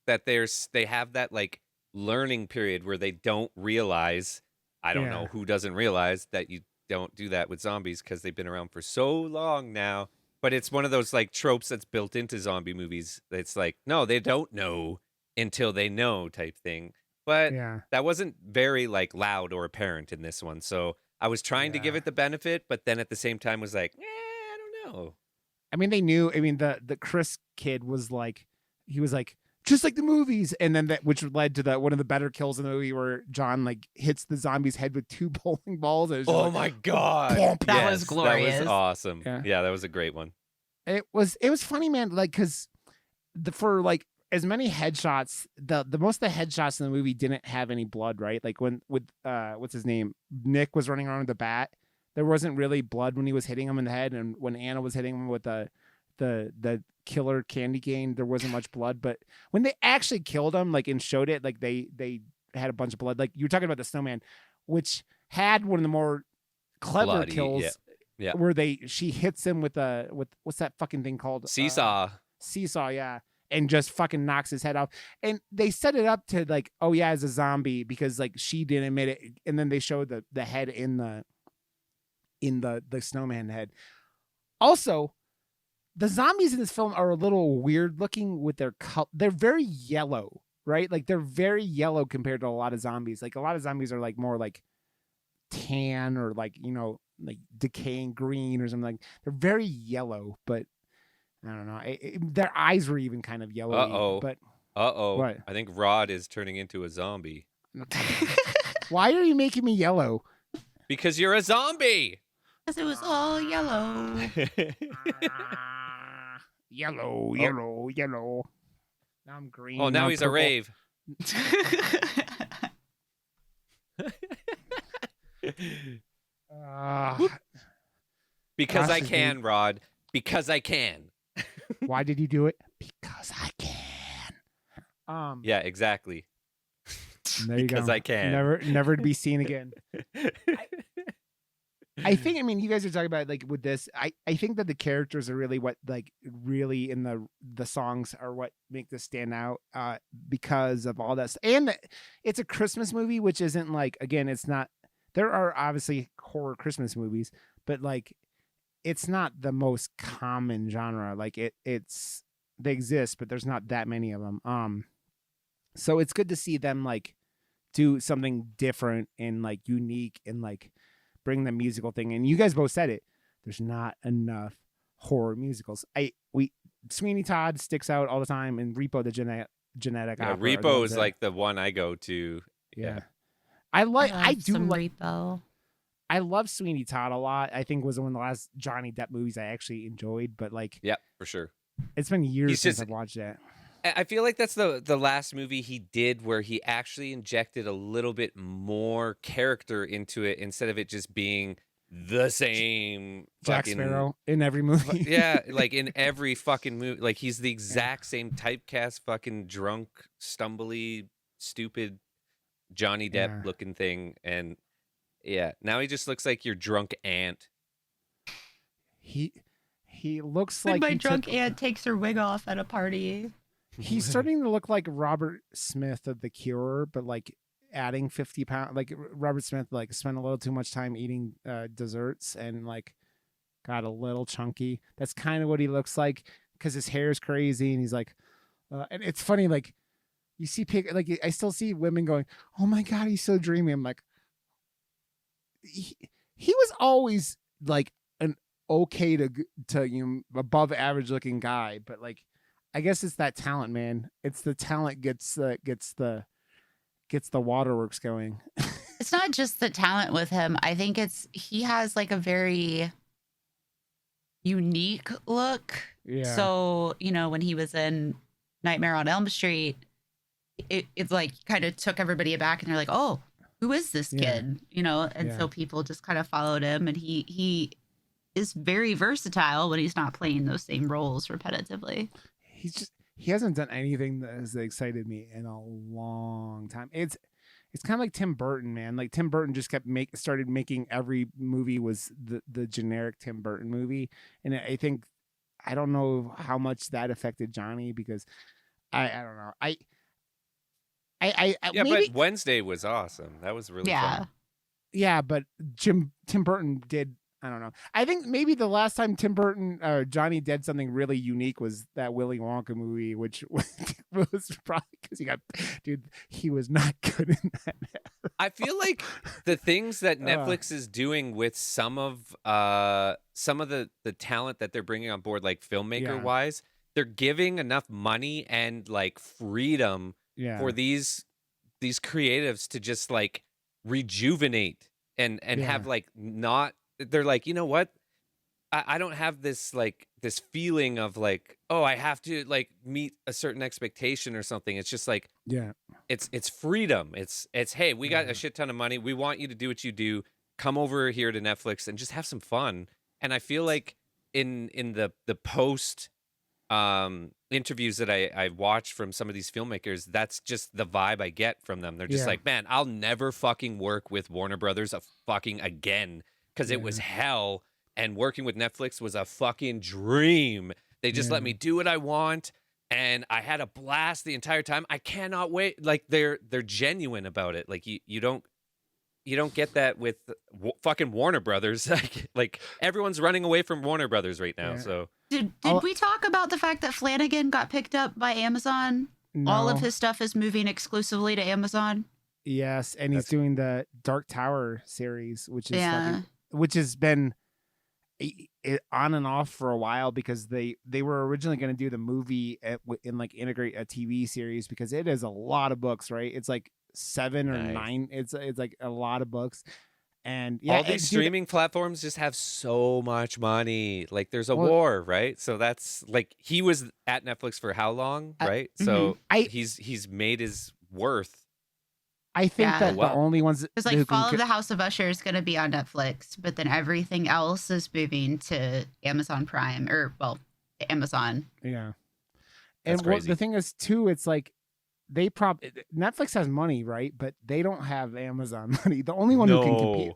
that they have that like learning period where they don't realize. I don't know who doesn't realize that you don't do that with zombies because they've been around for so long now. But it's one of those like tropes that's built into zombie movies. It's like, no, they don't know until they know type thing. But Yeah. that wasn't very like loud or apparent in this one. So I was trying to give it the benefit, but then at the same time was like, I don't know. I mean, they knew. I mean, the Chris kid was like, he was like, just like the movies, and then that, which led to the one of the better kills in the movie where John like hits the zombie's head with 2 bowling balls. And Oh my god, that was glorious. That was awesome. Yeah. That was a great one. It was funny, man. Like, because for like as many headshots, the most of the headshots in the movie didn't have any blood, right? Like when with what's his name, Nick was running around with the bat, there wasn't really blood when he was hitting him in the head, and when Anna was hitting him with the killer candy cane, there wasn't much blood. But when they actually killed him, like, and showed it, like they had a bunch of blood. Like you were talking about the snowman, which had one of the more clever Bloody, kills. Yeah. Where she hits him with what's that fucking thing called? Seesaw. Seesaw, yeah. And just fucking knocks his head off. And they set it up to like, oh yeah, as a zombie, because like she didn't admit it. And then they showed the head in the snowman head. Also, the zombies in this film are a little weird looking with their color. They're very yellow, right? Like they're very yellow compared to a lot of zombies. Like a lot of zombies are like more like tan or like, you know, like decaying green or something. Like they're very yellow, but I don't know. Their eyes were even kind of yellow. But what? I think Rod is turning into a zombie. Why are you making me yellow? Because you're a zombie. Because it was all yellow. Yellow. Now I'm green. Oh, now he's purple. a rave. Because I can, Rod. Because I can. Why did you do it? Because I can. Yeah, exactly. There you because go. I can. Never to be seen again. I think, I mean, you guys are talking about like with this, I think that the characters are really what like really in the songs are what make this stand out because of all this. And it's a Christmas movie, which isn't like, again, it's not, there are obviously horror Christmas movies, but like it's not the most common genre. Like they exist, but there's not that many of them. So it's good to see them like do something different and like unique and like bring the musical thing. And you guys both said it. There's not enough horror musicals. Sweeney Todd sticks out all the time, and Repo the Genetic Opera. Repo is like the one I go to. Yeah. I love Repo. I love Sweeney Todd a lot. I think was one of the last Johnny Depp movies I actually enjoyed, but like, yeah, for sure. It's been years since I've watched that. I feel like that's the last movie he did where he actually injected a little bit more character into it instead of it just being the same Jack Sparrow in every movie. Yeah, like in every fucking movie. Like he's the exact same typecast, fucking drunk, stumbly, stupid Johnny Depp looking thing. And yeah, now he just looks like your drunk aunt. He looks like my drunk aunt takes her wig off at a party. He's starting to look like Robert Smith of The Cure, but like adding 50 pounds. Like Robert Smith, like spent a little too much time eating desserts and like got a little chunky. That's kind of what he looks like because his hair is crazy and he's like, and it's funny. Like you see, like I still see women going, "Oh my god, he's so dreamy." I'm like, he was always like an okay to you know above average looking guy, but like. I guess it's that talent, man. It's the talent gets the waterworks going. It's not just the talent with him. I think he has like a very unique look. Yeah. So, you know, when he was in Nightmare on Elm Street, it's like kind of took everybody aback and they're like, "Oh, who is this kid?" You know, and so people just kind of followed him, and he is very versatile when he's not playing those same roles repetitively. He hasn't done anything that has excited me in a long time. It's It's kind of like Tim Burton, man. Like Tim Burton just started making every movie was the generic Tim Burton movie, and I think I don't know how much that affected Johnny because I don't know. Yeah, maybe, but Wednesday was awesome. That was really Yeah. fun. yeah, but Tim Burton did. I don't know. I think maybe the last time Tim Burton or Johnny did something really unique was that Willy Wonka movie, which was probably because he was not good in that. I feel like the things that Netflix is doing with some of the talent that they're bringing on board, like filmmaker wise, they're giving enough money and like freedom for these creatives to just like rejuvenate and have like not. They're like, you know what? I don't have this like this feeling of like, oh, I have to like meet a certain expectation or something. It's just like, it's freedom. It's hey, we got a shit ton of money. We want you to do what you do. Come over here to Netflix and just have some fun. And I feel like in the post interviews that I watch from some of these filmmakers, that's just the vibe I get from them. They're just like, man, I'll never fucking work with Warner Brothers again. Because it was hell, and working with Netflix was a fucking dream. They just let me do what I want, and I had a blast the entire time. I cannot wait. Like they're genuine about it. Like you don't get that with fucking Warner Brothers. like everyone's running away from Warner Brothers right now. So did we talk about the fact that Flanagan got picked up by Amazon? No. All of his stuff is moving exclusively to Amazon. Yes, and he's doing the Dark Tower series, which has been on and off for a while because they were originally going to do the movie and like integrate a TV series because it is a lot of books, right? It's like 7 or 9. It's like a lot of books, and all these streaming platforms just have so much money. Like there's a war, right? So that's like he was at Netflix for how long, right? So he's made his worth. I think that the only ones it's like Fall of the House of Usher is going to be on Netflix, but then everything else is moving to Amazon Prime Amazon. Yeah, and the thing is too, it's like Netflix has money, right? But they don't have Amazon money. The only one who can compete.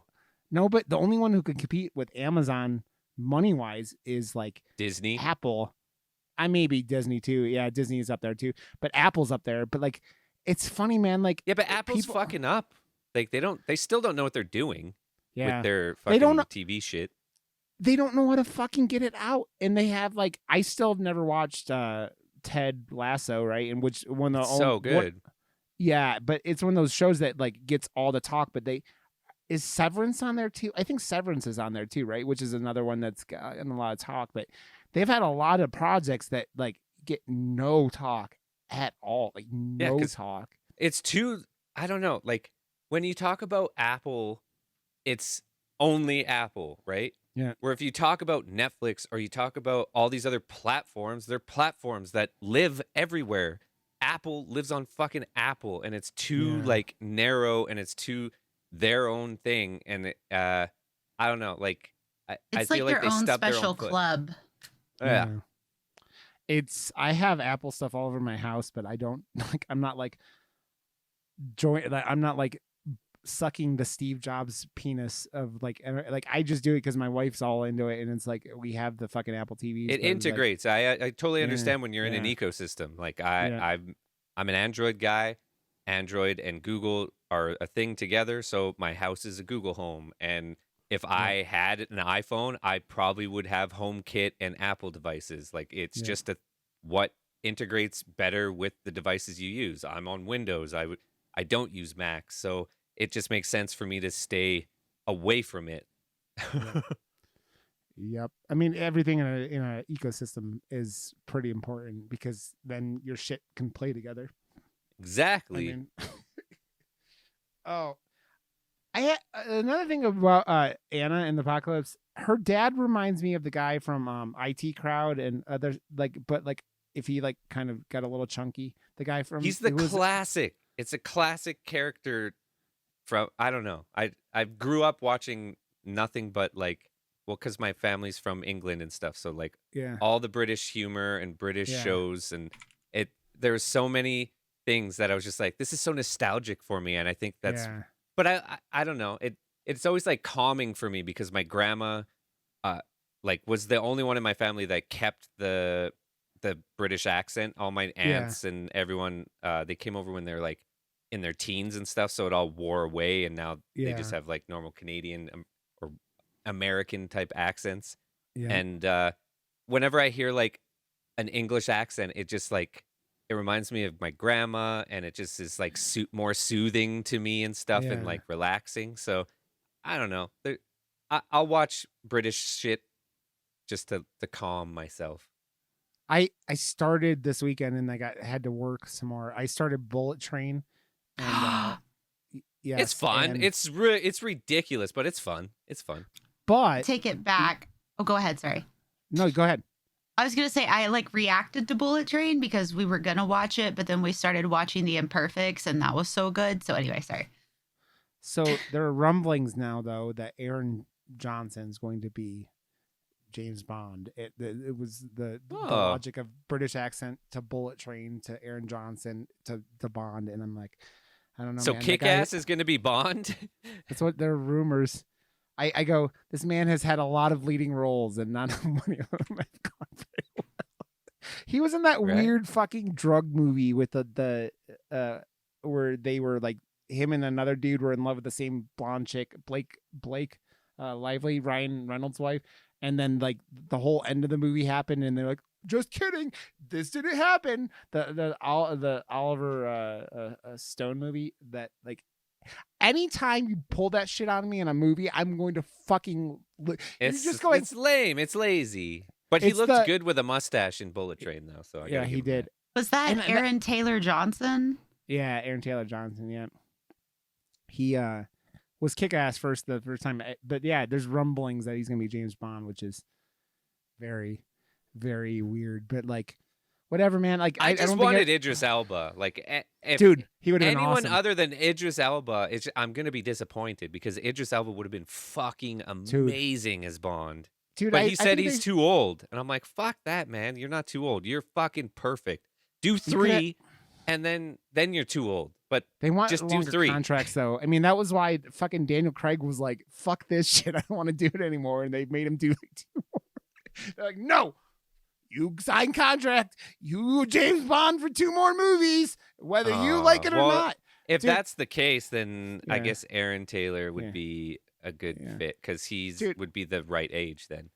No, but the only one who can compete with Amazon money wise is like Disney, Apple. Maybe Disney too. Yeah, Disney is up there too, but Apple's up there. But like. It's funny, man. Like, yeah, but Apple's fucking up. Like, they still don't know what they're doing with their fucking TV shit. They don't know how to fucking get it out, and they have like, I still have never watched Ted Lasso, right? And which one the so good. Yeah, but it's one of those shows that like gets all the talk. But is Severance on there too? I think Severance is on there too, right? Which is another one that's gotten a lot of talk. But they've had a lot of projects that like get no talk at all, like no talk. It's too, I don't know, like when you talk about Apple, it's only Apple, right? Yeah. Where if you talk about Netflix or you talk about all these other platforms, they're platforms that live everywhere. Apple lives on fucking Apple, and it's too like narrow, and it's too their own thing, and I don't know, like I feel like they stubbed their own foot. It's like your own special club. Yeah. I have Apple stuff all over my house, but I don't like. I'm not like I'm not like sucking the Steve Jobs penis of like I just do it because my wife's all into it, and it's like we have the fucking Apple TVs. It integrates. Like, I totally understand when you're in an ecosystem. Like I'm an Android guy. Android and Google are a thing together, so my house is a Google Home, and if I had an iPhone, I probably would have HomeKit and Apple devices. Like it's just what integrates better with the devices you use. I'm on Windows. I don't use Mac, so it just makes sense for me to stay away from it. Yep. I mean, everything in a ecosystem is pretty important because then your shit can play together. Exactly. Another thing about Anna in the Apocalypse, her dad reminds me of the guy from IT Crowd and others. But if he like kind of got a little chunky, the guy from he's the classic. It's a classic character from I don't know. I grew up watching nothing but like because my family's from England and stuff. So like all the British humor and British shows and there's so many things that I was just like, this is so nostalgic for me, and I think that's. Yeah. But I don't know. It's always like calming for me because my grandma, like was the only one in my family that kept the British accent. All my aunts and everyone, they came over when they're like in their teens and stuff, so it all wore away, and now they just have like normal Canadian or American type accents. Yeah. And whenever I hear like an English accent, it just like it reminds me of my grandma, and it just is like more soothing to me and stuff, and like relaxing. So I don't know. I'll watch British shit just to calm myself. I started this weekend and I had to work some more. I started Bullet Train, and yes, it's fun. and- It's ridiculous, but it's fun. It's fun. but Take it back. Oh, go ahead. Sorry. no, go ahead. I was gonna say I like reacted to Bullet Train because we were gonna watch it, but then we started watching The Imperfects, and that was so good. So anyway, sorry. So there are rumblings now, though, that Aaron Johnson's going to be James Bond. It was the logic of British accent to Bullet Train to Aaron Johnson to Bond, and I'm like, I don't know. So man. Kick-Ass is going to be Bond. That's what there are rumors. I go, this man has had a lot of leading roles, and none of them have gone very well. He was in that weird fucking drug movie with the where they were like him and another dude were in love with the same blonde chick, Blake Lively, Ryan Reynolds' wife, and then like the whole end of the movie happened, and they're like, just kidding, this didn't happen. The Oliver Stone movie that like. Anytime you pull that shit on me in a movie, I'm going to fucking. It's just going. It's lame. It's lazy. But he looked good with a mustache in Bullet Train, though. So I he did. Was that Aaron Taylor Johnson? Yeah, Aaron Taylor Johnson. Yeah, he was Kick-Ass the first time, but yeah, there's rumblings that he's gonna be James Bond, which is very, very weird. But like, whatever, man. Like, I just wanted Idris Elba. Like, dude, he would have been anyone awesome. other than Idris Elba, I'm gonna be disappointed because Idris Elba would have been fucking amazing as Bond. Dude, but he said he's too old, and I'm like, fuck that, man. You're not too old. You're fucking perfect. Do 3, and then you're too old. But they want just longer do 3 contracts, though. I mean, that was why fucking Daniel Craig was like, "Fuck this shit. I don't want to do it anymore," and they made him do like 2 more. They're like, "No, you sign contract. You James Bond for 2 more movies, whether you like it or not." If that's the case, then I guess Aaron Taylor would be a good fit because would be the right age then.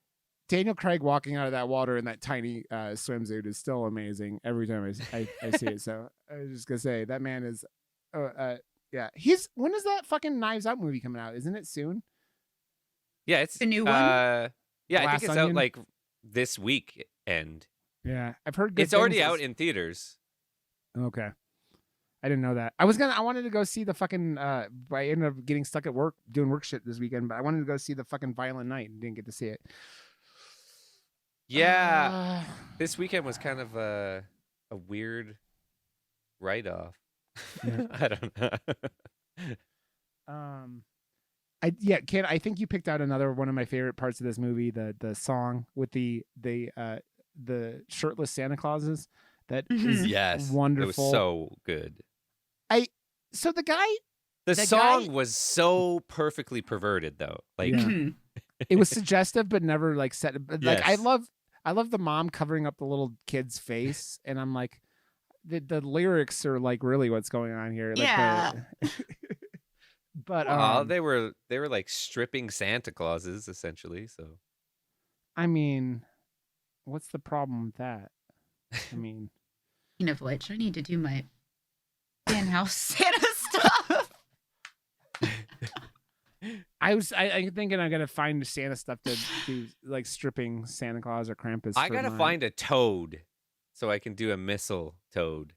Daniel Craig walking out of that water in that tiny swimsuit is still amazing every time I see it. So I was just gonna say that man is, when is that fucking Knives Out movie coming out? Isn't it soon? Yeah, it's the new one. Yeah, I think it's Onion? out like this weekend. Yeah, I've heard good it's already things. out in theaters. Okay. I didn't know that. I wanted to go see the fucking I ended up getting stuck at work doing work shit this weekend, but I wanted to go see the fucking Violent Night and didn't get to see it. Yeah. This weekend was kind of a weird write-off. Yeah. I don't know. Kid, I think you picked out another one of my favorite parts of this movie, the song with the shirtless Santa Clauses. That is wonderful. It was so good. So the song was so perfectly perverted, though. Like it was suggestive, but never like set. Like yes. I love the mom covering up the little kid's face, and I'm like, the lyrics are like really what's going on here. Like but they were like stripping Santa Clauses essentially. So, I mean, what's the problem with that? I mean, speaking of which, I need to do my in-house Santa stuff. I'm thinking I'm gonna find Santa stuff to do, like stripping Santa Claus or Krampus. I gotta find a toad so I can do a missile toad.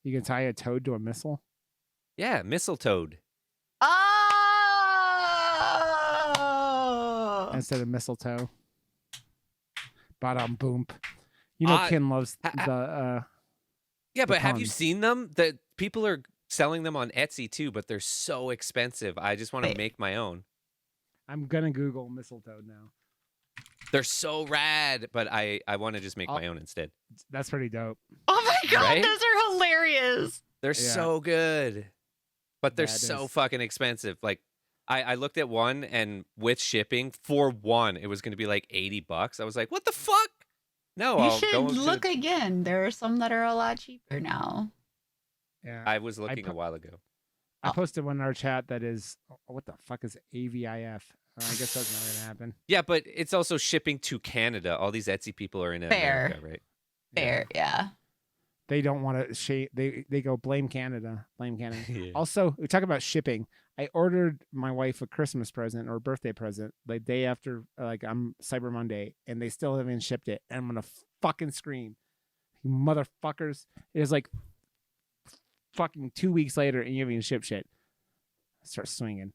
You can tie a toad to a missile? Yeah, missile toad. Oh! Instead of mistletoe. Bada boom. You know, Ken loves the. Yeah, but have you puns. seen them? That people are selling them on Etsy too, but they're so expensive. I just want to make my own. I'm gonna Google mistletoe now. They're so rad, but I want to just make my own instead. That's pretty dope. Oh my god, Right? those are hilarious. They're so good, but they're Yeah, it so is. fucking expensive. Like, I looked at one, and with shipping for one, it was going to be like $80. I was like, what the fuck? No, You I'll should go look again. There are some that are a lot cheaper now. Yeah. I was looking a while ago. I posted one in our chat that is, what the fuck is AVIF? I guess that's not going to happen. Yeah, but it's also shipping to Canada. All these Etsy people are in America, right? Fair, yeah. They don't want to they go blame Canada. Yeah. Also, we talk about shipping. I ordered my wife a Christmas present or a birthday present the day after, like, on Cyber Monday, and they still haven't shipped it. And I'm gonna fucking scream, you motherfuckers! It was like fucking 2 weeks later, and you haven't even shipped shit. Start swinging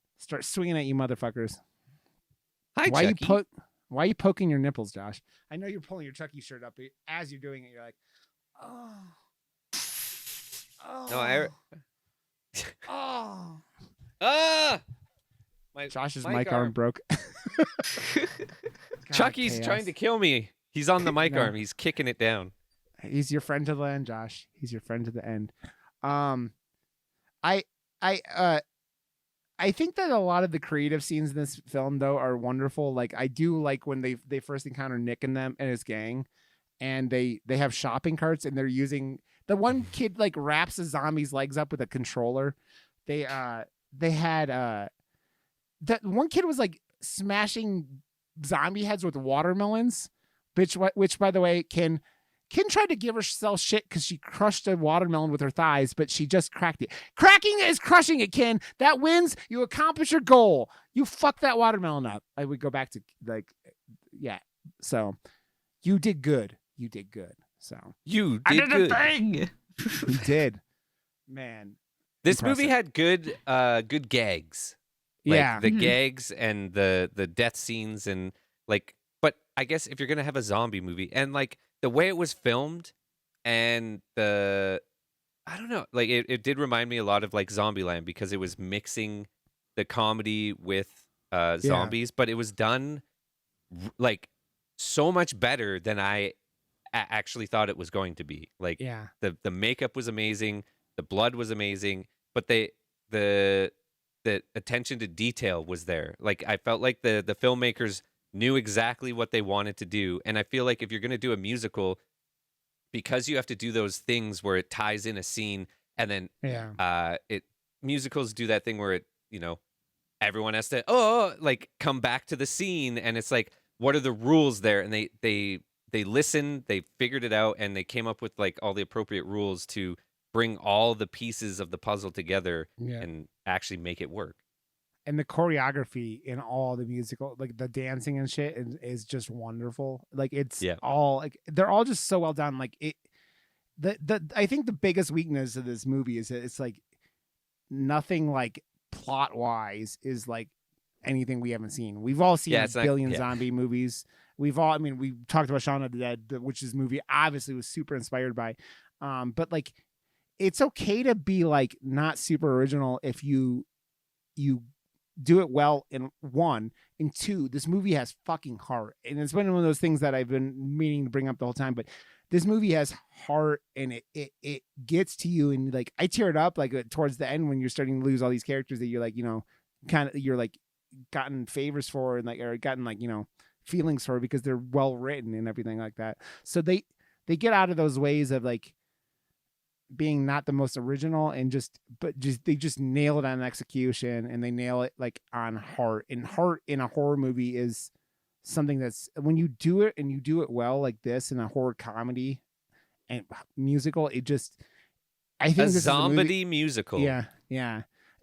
at you motherfuckers. Hi, why Chucky. Why are you poking your nipples, Josh? I know you're pulling your Chucky shirt up, but as you're doing it, you're like, oh. No, Oh. Josh's mic arm broke. God, Chucky's chaos. trying to kill me. He's on the mic No. arm. He's kicking it down. He's your friend to the end, Josh. He's your friend to the end. I think that a lot of the creative scenes in this film, though, are wonderful. Like, I do like when they first encounter Nick and them and his gang, and they have shopping carts, and they're using the one kid like wraps a zombie's legs up with a controller. They had that one kid was like smashing zombie heads with watermelons, which by the way, Ken tried to give herself shit because she crushed a watermelon with her thighs, but she just cracked it. Cracking is crushing it, Ken. That wins. You accomplish your goal. You fuck that watermelon up. I would go back to like, yeah. So you did good. You did good. So You did I did good. a thing. you did, man. This Impressive. movie had good gags. Like, Yeah. the Mhm. gags and the death scenes and like. But I guess if you're gonna have a zombie movie and like the way it was filmed and I don't know, like it did remind me a lot of like Zombieland because it was mixing the comedy with zombies, but it was done like so much better than I actually thought it was going to be. Like, Yeah. the makeup was amazing, the blood was amazing, but the attention to detail was there. Like, I felt like the filmmakers knew exactly what they wanted to do, and I feel like if you're going to do a musical, because you have to do those things where it ties in a scene, and then Yeah. musicals do that thing where it, everyone has to like come back to the scene, and it's like, what are the rules there? And they listened, they figured it out, and they came up with like all the appropriate rules to bring all the pieces of the puzzle together Yeah. and actually make it work. And the choreography in all the musical, like the dancing and shit, is just wonderful. Like, it's all like they're all just so well done. Like, it, I think the biggest weakness of this movie is that it's like nothing like plot wise is like anything we haven't seen. We've all seen a billion zombie movies. We talked about Shaun of the Dead, which this movie obviously was super inspired by. But like, it's okay to be like not super original if you do it well in one. And two, this movie has fucking heart. And it's been one of those things that I've been meaning to bring up the whole time, but this movie has heart, and it gets to you. And like, I teared up like towards the end when you're starting to lose all these characters that you're like, you're like gotten favors for, and like, or gotten like, feelings for, because they're well written and everything like that. So they get out of those ways of like being not the most original, and they just nail it on execution, and they nail it like on heart. And heart in a horror movie is something that's, when you do it and you do it well like this in a horror comedy and musical, it just, I think a this zombie musical. Yeah.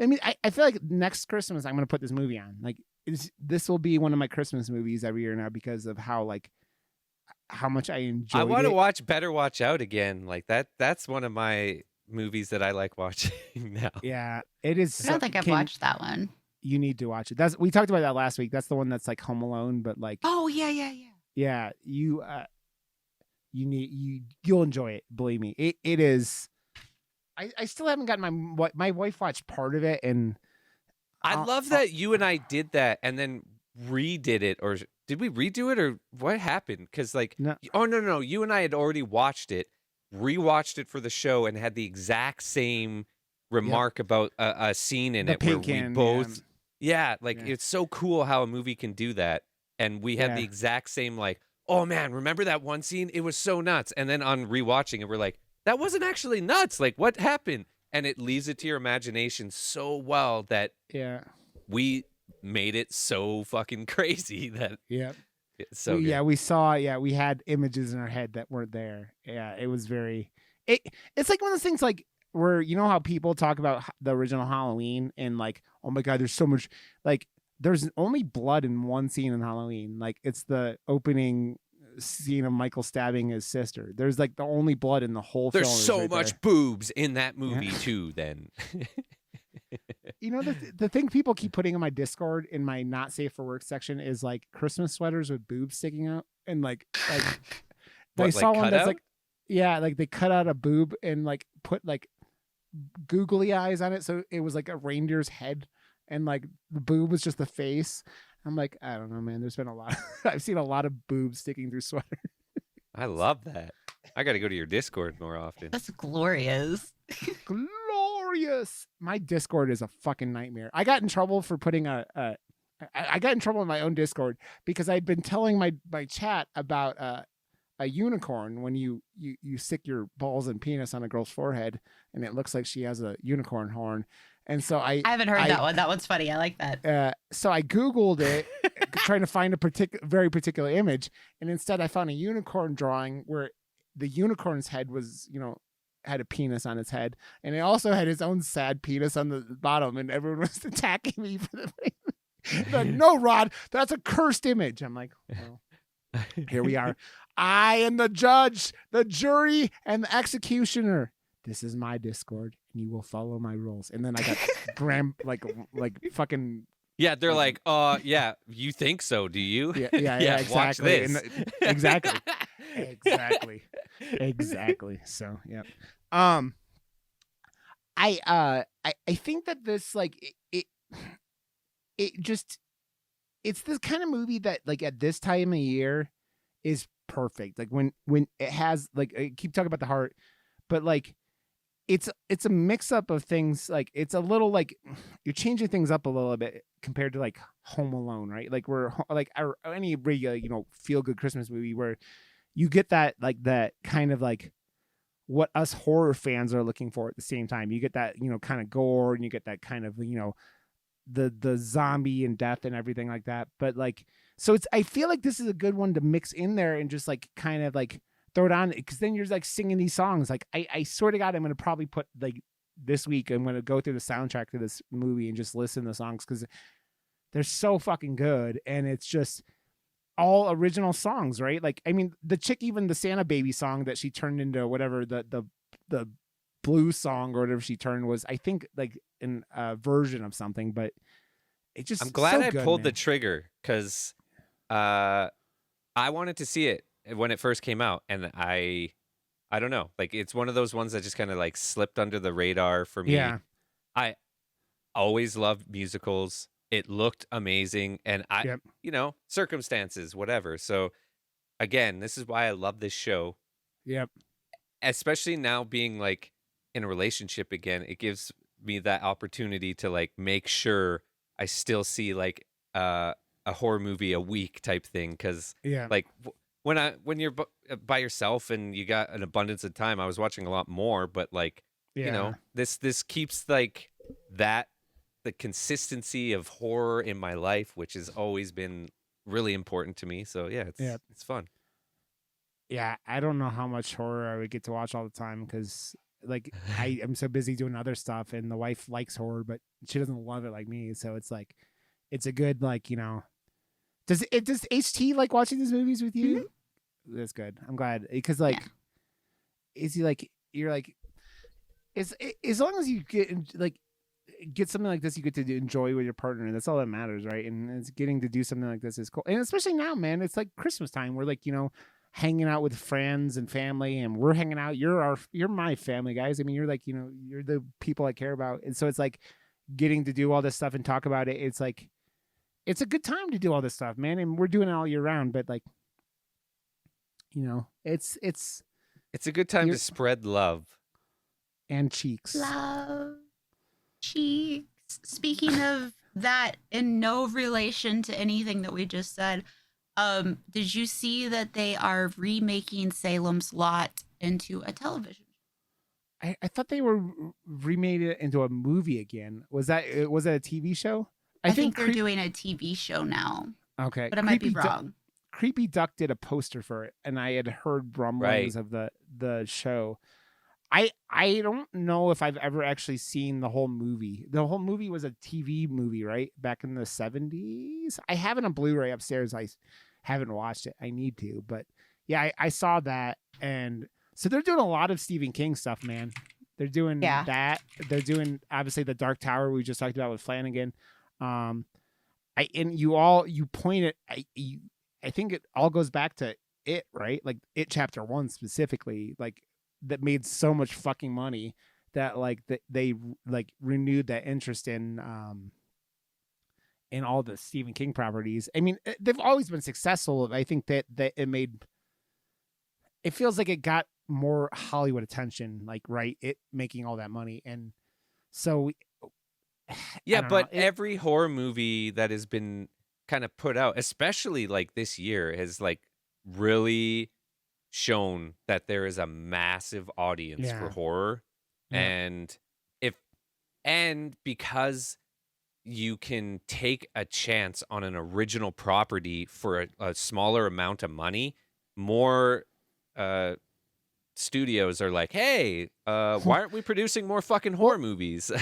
I mean, I feel like next Christmas I'm gonna put this movie on. Like, this will be one of my Christmas movies every year now, because of how much I enjoy. I want to watch Better Watch Out again. Like that's one of my movies that I like watching now. Yeah, it is. I don't think I've watched that one. You need to watch it. We talked about that last week. That's the one that's like Home Alone, but like, oh yeah. Yeah, you'll enjoy it. Believe me, it is. I still haven't gotten my wife watched part of it, and I love that you and I did that and then redid it, or did we redo it or what happened? Because like, No. oh no, you and I had already watched it, rewatched it for the show, and had the exact same remark about a scene in The it where we Pinkin, both, like Yeah. it's so cool how a movie can do that, and we had the Yeah. exact same like, oh man, remember that one scene? It was so nuts, and then on rewatching it, we're like, that wasn't actually nuts. Like, what happened? And it leaves it to your imagination so well that Yeah. we made it so fucking crazy that Yeah. it's so good. Yeah, we had images in our head that weren't there. Yeah, it was very it's like one of those things like where you know how people talk about the original Halloween and like, oh my god, there's so much like there's only blood in one scene in Halloween. Like it's the opening scene of Michael stabbing his sister. There's like the only blood in the whole There's film. is so right much there. boobs in that movie too then. You know, the thing people keep putting in my Discord in my not safe for work section is like Christmas sweaters with boobs sticking out and like I What, saw like one cut that's out? like, yeah, like they cut out a boob and like put like googly eyes on it, so it was like a reindeer's head, and like the boob was just the face. I'm like, I don't know, man. There's been a lot. I've seen a lot of boobs sticking through sweater. I love that. I got to go to your Discord more often. That's glorious. Glorious. My Discord is a fucking nightmare. I got in trouble for putting I got in trouble in my own Discord because I'd been telling my chat about a unicorn when you stick your balls and penis on a girl's forehead and it looks like she has a unicorn horn. And so I haven't heard that one. That one's funny. I like that. So I Googled it trying to find a very particular image. And instead I found a unicorn drawing where the unicorn's head was, had a penis on its head. And it also had its own sad penis on the bottom. And everyone was attacking me for the like, no, Rod, that's a cursed image. I'm like, well, here we are. I am the judge, the jury, and the executioner. This is my Discord, and you will follow my rules. And then I got like fucking. Yeah, they're like, yeah, you think so, do you? Yeah, exactly. Watch this. Exactly. So, yeah. I think that this like it's this kind of movie that like at this time of year is perfect. Like when it has like, I keep talking about the heart, but like it's a mix up of things. Like it's a little like you're changing things up a little bit compared to like Home Alone, right? Like we're like or any regular, feel good Christmas movie where you get that like that kind of like what us horror fans are looking for at the same time. You get that, kind of gore, and you get that kind of, the zombie and death and everything like that. But like, so I feel like this is a good one to mix in there and just like kind of like throw it on, because then you're like singing these songs. Like I swear to God, I'm going to probably put like this week, I'm going to go through the soundtrack to this movie and just listen to the songs because they're so fucking good. And it's just all original songs, right? Like, I mean, the chick, even the Santa Baby song that she turned into whatever the blue song or whatever she turned was, I think, like in a version of something, but it just, I'm glad so I good, pulled the man. trigger because I wanted to see it when it first came out, and I don't know, like it's one of those ones that just kind of like slipped under the radar for me. Yeah. I always loved musicals. It looked amazing, and Yep. Circumstances, whatever. So again, this is why I love this show. Yep. Especially now being like in a relationship again, it gives me that opportunity to like make sure I still see like a horror movie a week type thing. Cause Yeah. like when you're by yourself and you got an abundance of time, I was watching a lot more, but like, this keeps like the consistency of horror in my life, which has always been really important to me. So yeah, it's fun. Yeah, I don't know how much horror I would get to watch all the time because, like, I am so busy doing other stuff, and the wife likes horror, but she doesn't love it like me. So it's like, it's a good like, Does HT like watching these movies with you? Mm-hmm. That's good. I'm glad because like, is he like you're like, as long as you get something like this, you get to enjoy with your partner, and that's all that matters, right? And it's getting to do something like this is cool, and especially now, man, it's like Christmas time. We're like, hanging out with friends and family, and we're hanging out. You're my family, guys. I mean, you're like, you're the people I care about. And so it's like getting to do all this stuff and talk about it. It's like, it's a good time to do all this stuff, man. And we're doing it all year round, but like, it's a good time to spread love and cheeks. Love cheeks. Speaking of that, in no relation to anything that we just said, did you see that they are remaking Salem's Lot into a television? I thought they were remade it into a movie again. Was that a TV show? I think they're doing a TV show now. Okay, but I might be wrong. Creepy Duck did a poster for it, and I had heard rumblings of the show. I don't know if I've ever actually seen the whole movie. The whole movie was a TV movie, right? Back in the 70s. I have it on Blu-ray upstairs. I haven't watched it. I need to, but yeah, I saw that, and so they're doing a lot of Stephen King stuff, man. They're doing that. They're doing obviously the Dark Tower we just talked about with Flanagan. You pointed. I think it all goes back to It, right? Like It Chapter 1 specifically, like that made so much fucking money that like they like renewed that interest in all the Stephen King properties. I mean, they've always been successful. I think that it feels like it got more Hollywood attention, like it making all that money, and so but every horror movie that has been kind of put out, especially like this year, has like really shown that there is a massive audience for horror. And because you can take a chance on an original property for a smaller amount of money, more studios are like, hey, why aren't we producing more fucking horror movies?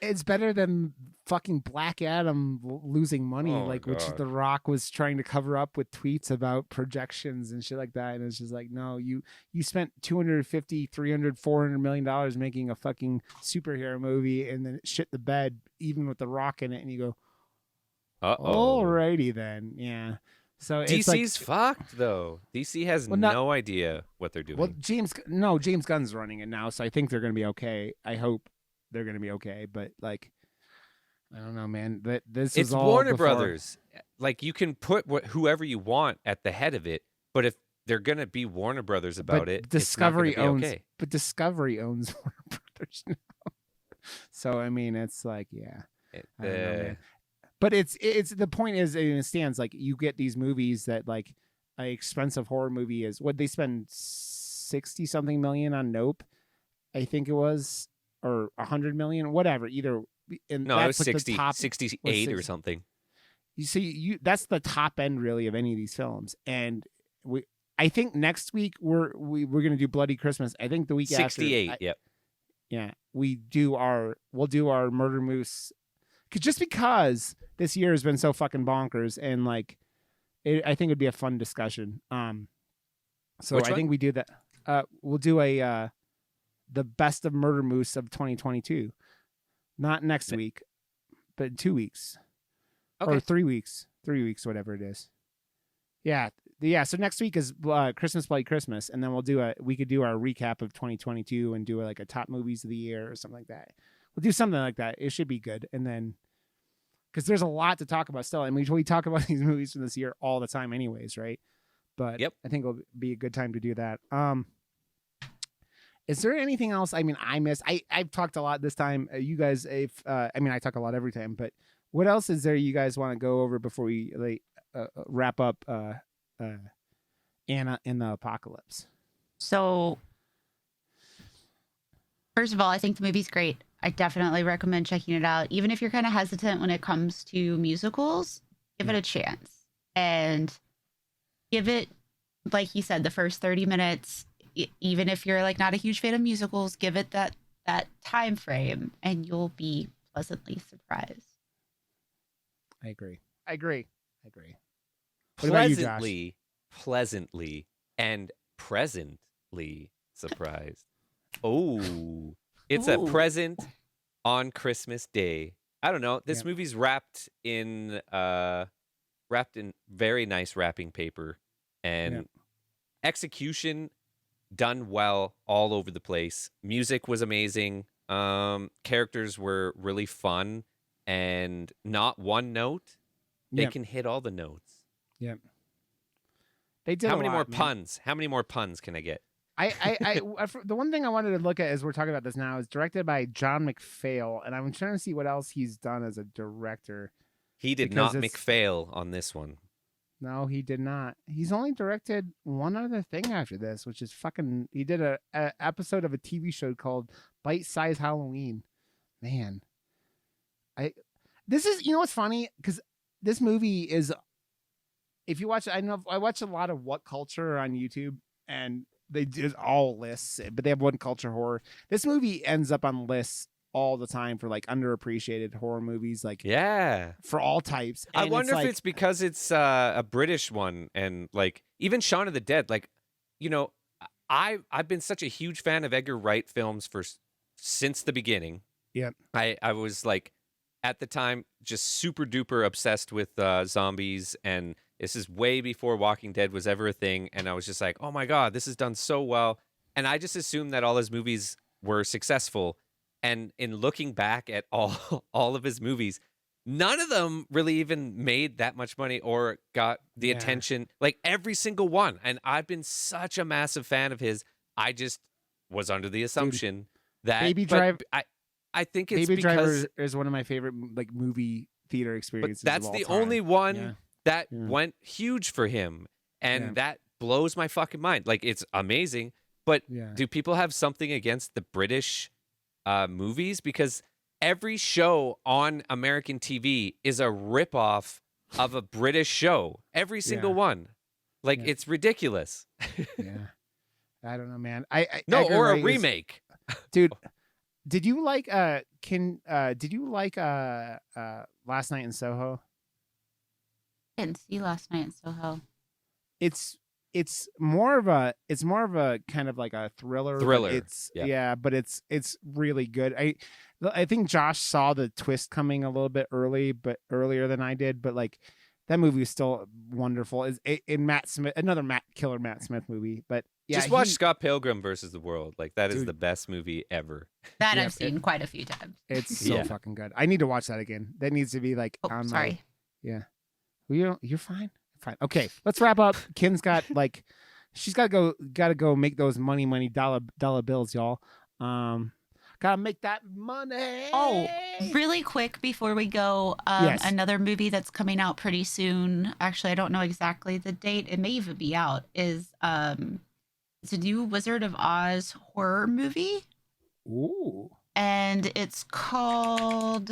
It's better than fucking Black Adam losing money, which The Rock was trying to cover up with tweets about projections and shit like that. And it's just like, no, you spent $250, $300, $400 million making a fucking superhero movie, and then it shit the bed, even with The Rock in it. And you go, alrighty then. Yeah. So DC's fucked though. DC has no idea what they're doing. Well, James Gunn's running it now, so I think they're going to be okay. I hope they're going to be okay, but like, I don't know, man. It's all Warner Brothers. Like, you can put whoever you want at the head of it, but if they're going to be Warner Brothers about it, Discovery it's not gonna be okay. But Discovery owns Warner Brothers now. So I mean, it's like, I don't know, man. But it's the point is, it stands like you get these movies that like an expensive horror movie is what they spend 60 something million on Nope, I think it was, or 100 million, whatever. Either it was 68 or something. You see, that's the top end really of any of these films, and I think next week we're gonna do Bloody Christmas. I think the week 68, after, yep. Yeah, we'll do our Murder Moose. Just because this year has been so fucking bonkers, and like, I think it'd be a fun discussion. So I think we do that. We'll do the best of Murder Moose of 2022, not next week, but in 2 weeks, or 3 weeks, whatever it is. Yeah. So next week is Christmas, Bloody Christmas, and then we could do our recap of 2022 and do like a top movies of the year or something like that. We'll do something like that. It should be good. And then, because there's a lot to talk about still. I mean, we talk about these movies from this year all the time anyways, right? But I think it'll be a good time to do that. Is there anything else? I mean, I missed. I've talked a lot this time. You guys, I talk a lot every time. But what else is there you guys want to go over before we wrap up Anna in the Apocalypse? So, first of all, I think the movie's great. I definitely recommend checking it out. Even if you're kind of hesitant when it comes to musicals, give it a chance. And give it, like you said, the first 30 minutes, even if you're like not a huge fan of musicals, give it that time frame and you'll be pleasantly surprised. I agree. What about you, Josh? Pleasantly, and presently surprised. Oh, it's a present on Christmas Day. I don't know. This movie's wrapped in very nice wrapping paper, and execution done well all over the place. Music was amazing. Characters were really fun and not one note. They Yep. can hit all the notes. Yep. They did. How many more man. puns? How many more puns can I get? The one thing I wanted to look at as we're talking about this now is directed by John McPhail, and I'm trying to see what else he's done as a director. He did Because not it's- McPhail on this one. No, he did not. He's only directed one other thing after this, which is fucking. He did a episode of a TV show called Bite Size Halloween. Man, this is, you know what's funny, because this movie is, if you watch, I watch a lot of What Culture on YouTube, and they did all lists, but they have What Culture horror. This movie ends up on lists all the time for like underappreciated horror movies, like Yeah. for all types. I And wonder it's if like, it's because it's a British one, and like even Shaun of the Dead. Like, you know, I've been such a huge fan of Edgar Wright films since the beginning. Yep. I was like at the time just super duper obsessed with zombies, and this is way before Walking Dead was ever a thing. And I was just like, oh my God, this is done so well. And I just assumed that all his movies were successful. And in looking back at all of his movies, none of them really even made that much money or got the attention, like every single one. And I've been such a massive fan of his. I just was under the assumption that Baby but Driver. I think it's Baby because Driver is one of my favorite like movie theater but experiences. that's of the all time. only one Yeah. that Yeah. went huge for him. And Yeah. that blows my fucking mind. Like, it's amazing. But Yeah. do people have something against the British movies? Because every show on American TV is a ripoff of a British show. Every single one. Like, Yeah. it's ridiculous. Yeah. I don't know, man. No, Edgar or a Wright is- remake. dude. Did you like did you like Last Night in Soho? Didn't see Last Night in Soho. It's more of a kind of like a thriller. Thriller, It's yeah. but it's really good. I think Josh saw the twist coming a little bit earlier than I did, but like that movie is still wonderful. Is in Matt Smith, another Matt Smith movie, but yeah, Just watch Scott Pilgrim versus the World. Like, that is Dude. the best movie ever. That Yeah, I've seen quite a few times. It's so Yeah. fucking good. I need to watch that again. That needs to be like Oh, on sorry. my. Well, you're fine. Fine. Okay, let's wrap up. Kim's got like, she's got to go make those money dollar bills, y'all. Gotta make that money. Oh, really quick before we go, Yes. another movie that's coming out pretty soon. Actually, I don't know exactly the date. It may even be out. Is it's a new Wizard of Oz horror movie, Ooh. and it's called.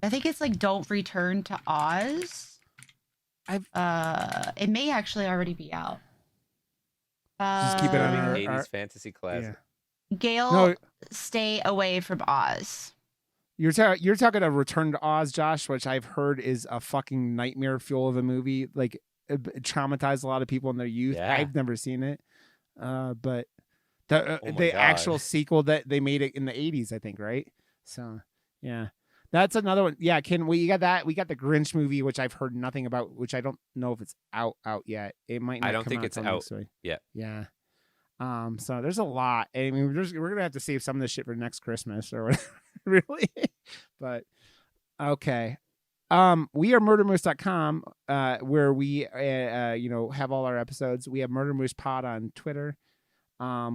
I think it's like Don't Return to Oz. It may actually already be out. Just keep it on our- 80s fantasy classic. Gail, No. Stay Away from Oz. You're talking a Return to Oz, Josh, which I've heard is a fucking nightmare fuel of a movie. Like, it traumatized a lot of people in their youth. Yeah. I've never seen it, but the Oh my the God. actual sequel that they made it in the 80s, I think, right? So yeah, that's another one. Yeah, we got that. We got the Grinch movie, which I've heard nothing about, which I don't know if it's out yet. It might. Not I don't come think out it's till out next week. yet. Yeah. So there's a lot. I mean, we're gonna have to save some of this shit for next Christmas or whatever, really. But okay. We are murdermoose.com, where we have all our episodes. We have Murder Moose Pod on Twitter,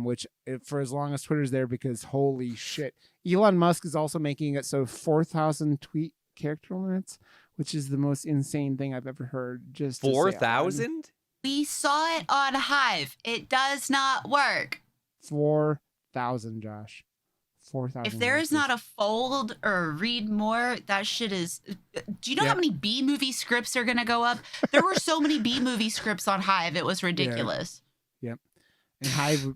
which for as long as Twitter's there, because holy shit, Elon Musk is also making it so 4,000 tweet character limits, which is the most insane thing I've ever heard. Just to say out loud. 4,000? We saw it on Hive. It does not work. 4,000, Josh. 4,000. If there is not a fold or a read more, that shit is. Do you know how many B movie scripts are going to go up? There were so many B movie scripts on Hive. It was ridiculous. Yep. And Hive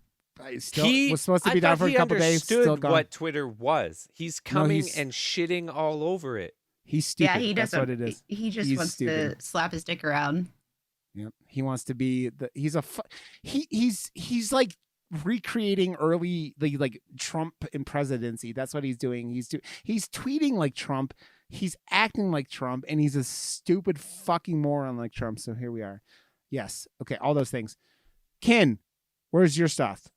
still He was supposed to be down for a couple days. Still understood gone. what Twitter was. He's coming he's- and shitting all over it. He's stupid. Yeah, he That's doesn't. what it is. He just He's wants stupid. to slap his dick around. Yep. He wants to be he's like recreating early like Trump in presidency. That's what he's doing. He's tweeting like Trump. He's acting like Trump, and he's a stupid fucking moron like Trump. So here we are. Yes. Okay. All those things. Ken, where's your stuff?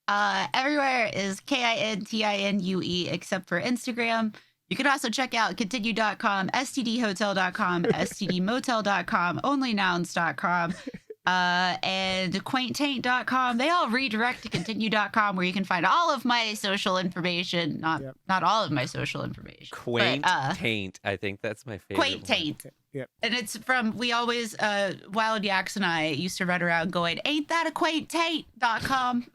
Everywhere is KINTINUE except for Instagram. You can also check out continue.com, stdhotel.com, stdmotel.com, onlynouns.com, and quaintaint.com. They all redirect to continue.com, where you can find all of my social information. Not all of my social information. Quaint-taint. I think that's my favorite. Quaint-taint. Yep. And it's from, we always, Wild Yaks and I used to run around going, ain't that a quaint-taint.com.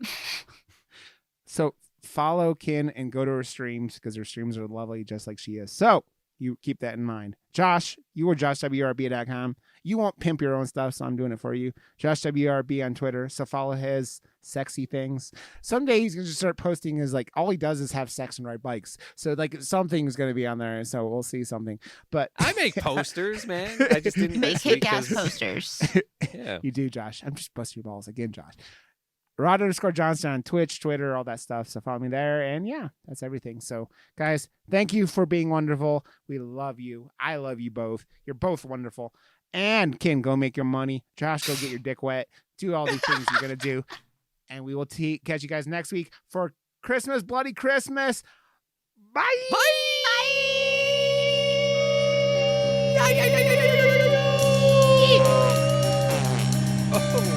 So follow Kin and go to her streams, because her streams are lovely, just like she is. So you keep that in mind. Josh, you are joshwrb.com. You won't pimp your own stuff, so I'm doing it for you. JoshWRB on Twitter. So follow his sexy things. Someday he's going to start posting his, like, all he does is have sex and ride bikes. So, like, something's going to be on there. So we'll see something. But I make posters, man. I just didn't make kick-ass posters. Yeah. You do, Josh. I'm just busting your balls again, Josh. Rod_Johnston on Twitch, Twitter, all that stuff. So follow me there. And yeah, that's everything. So guys, thank you for being wonderful. We love you. I love you both. You're both wonderful. And Kin, go make your money. Josh, go get your dick wet. Do all these things you're going to do. And we will catch you guys next week for Christmas, Bloody Christmas. Bye. Bye. Oh.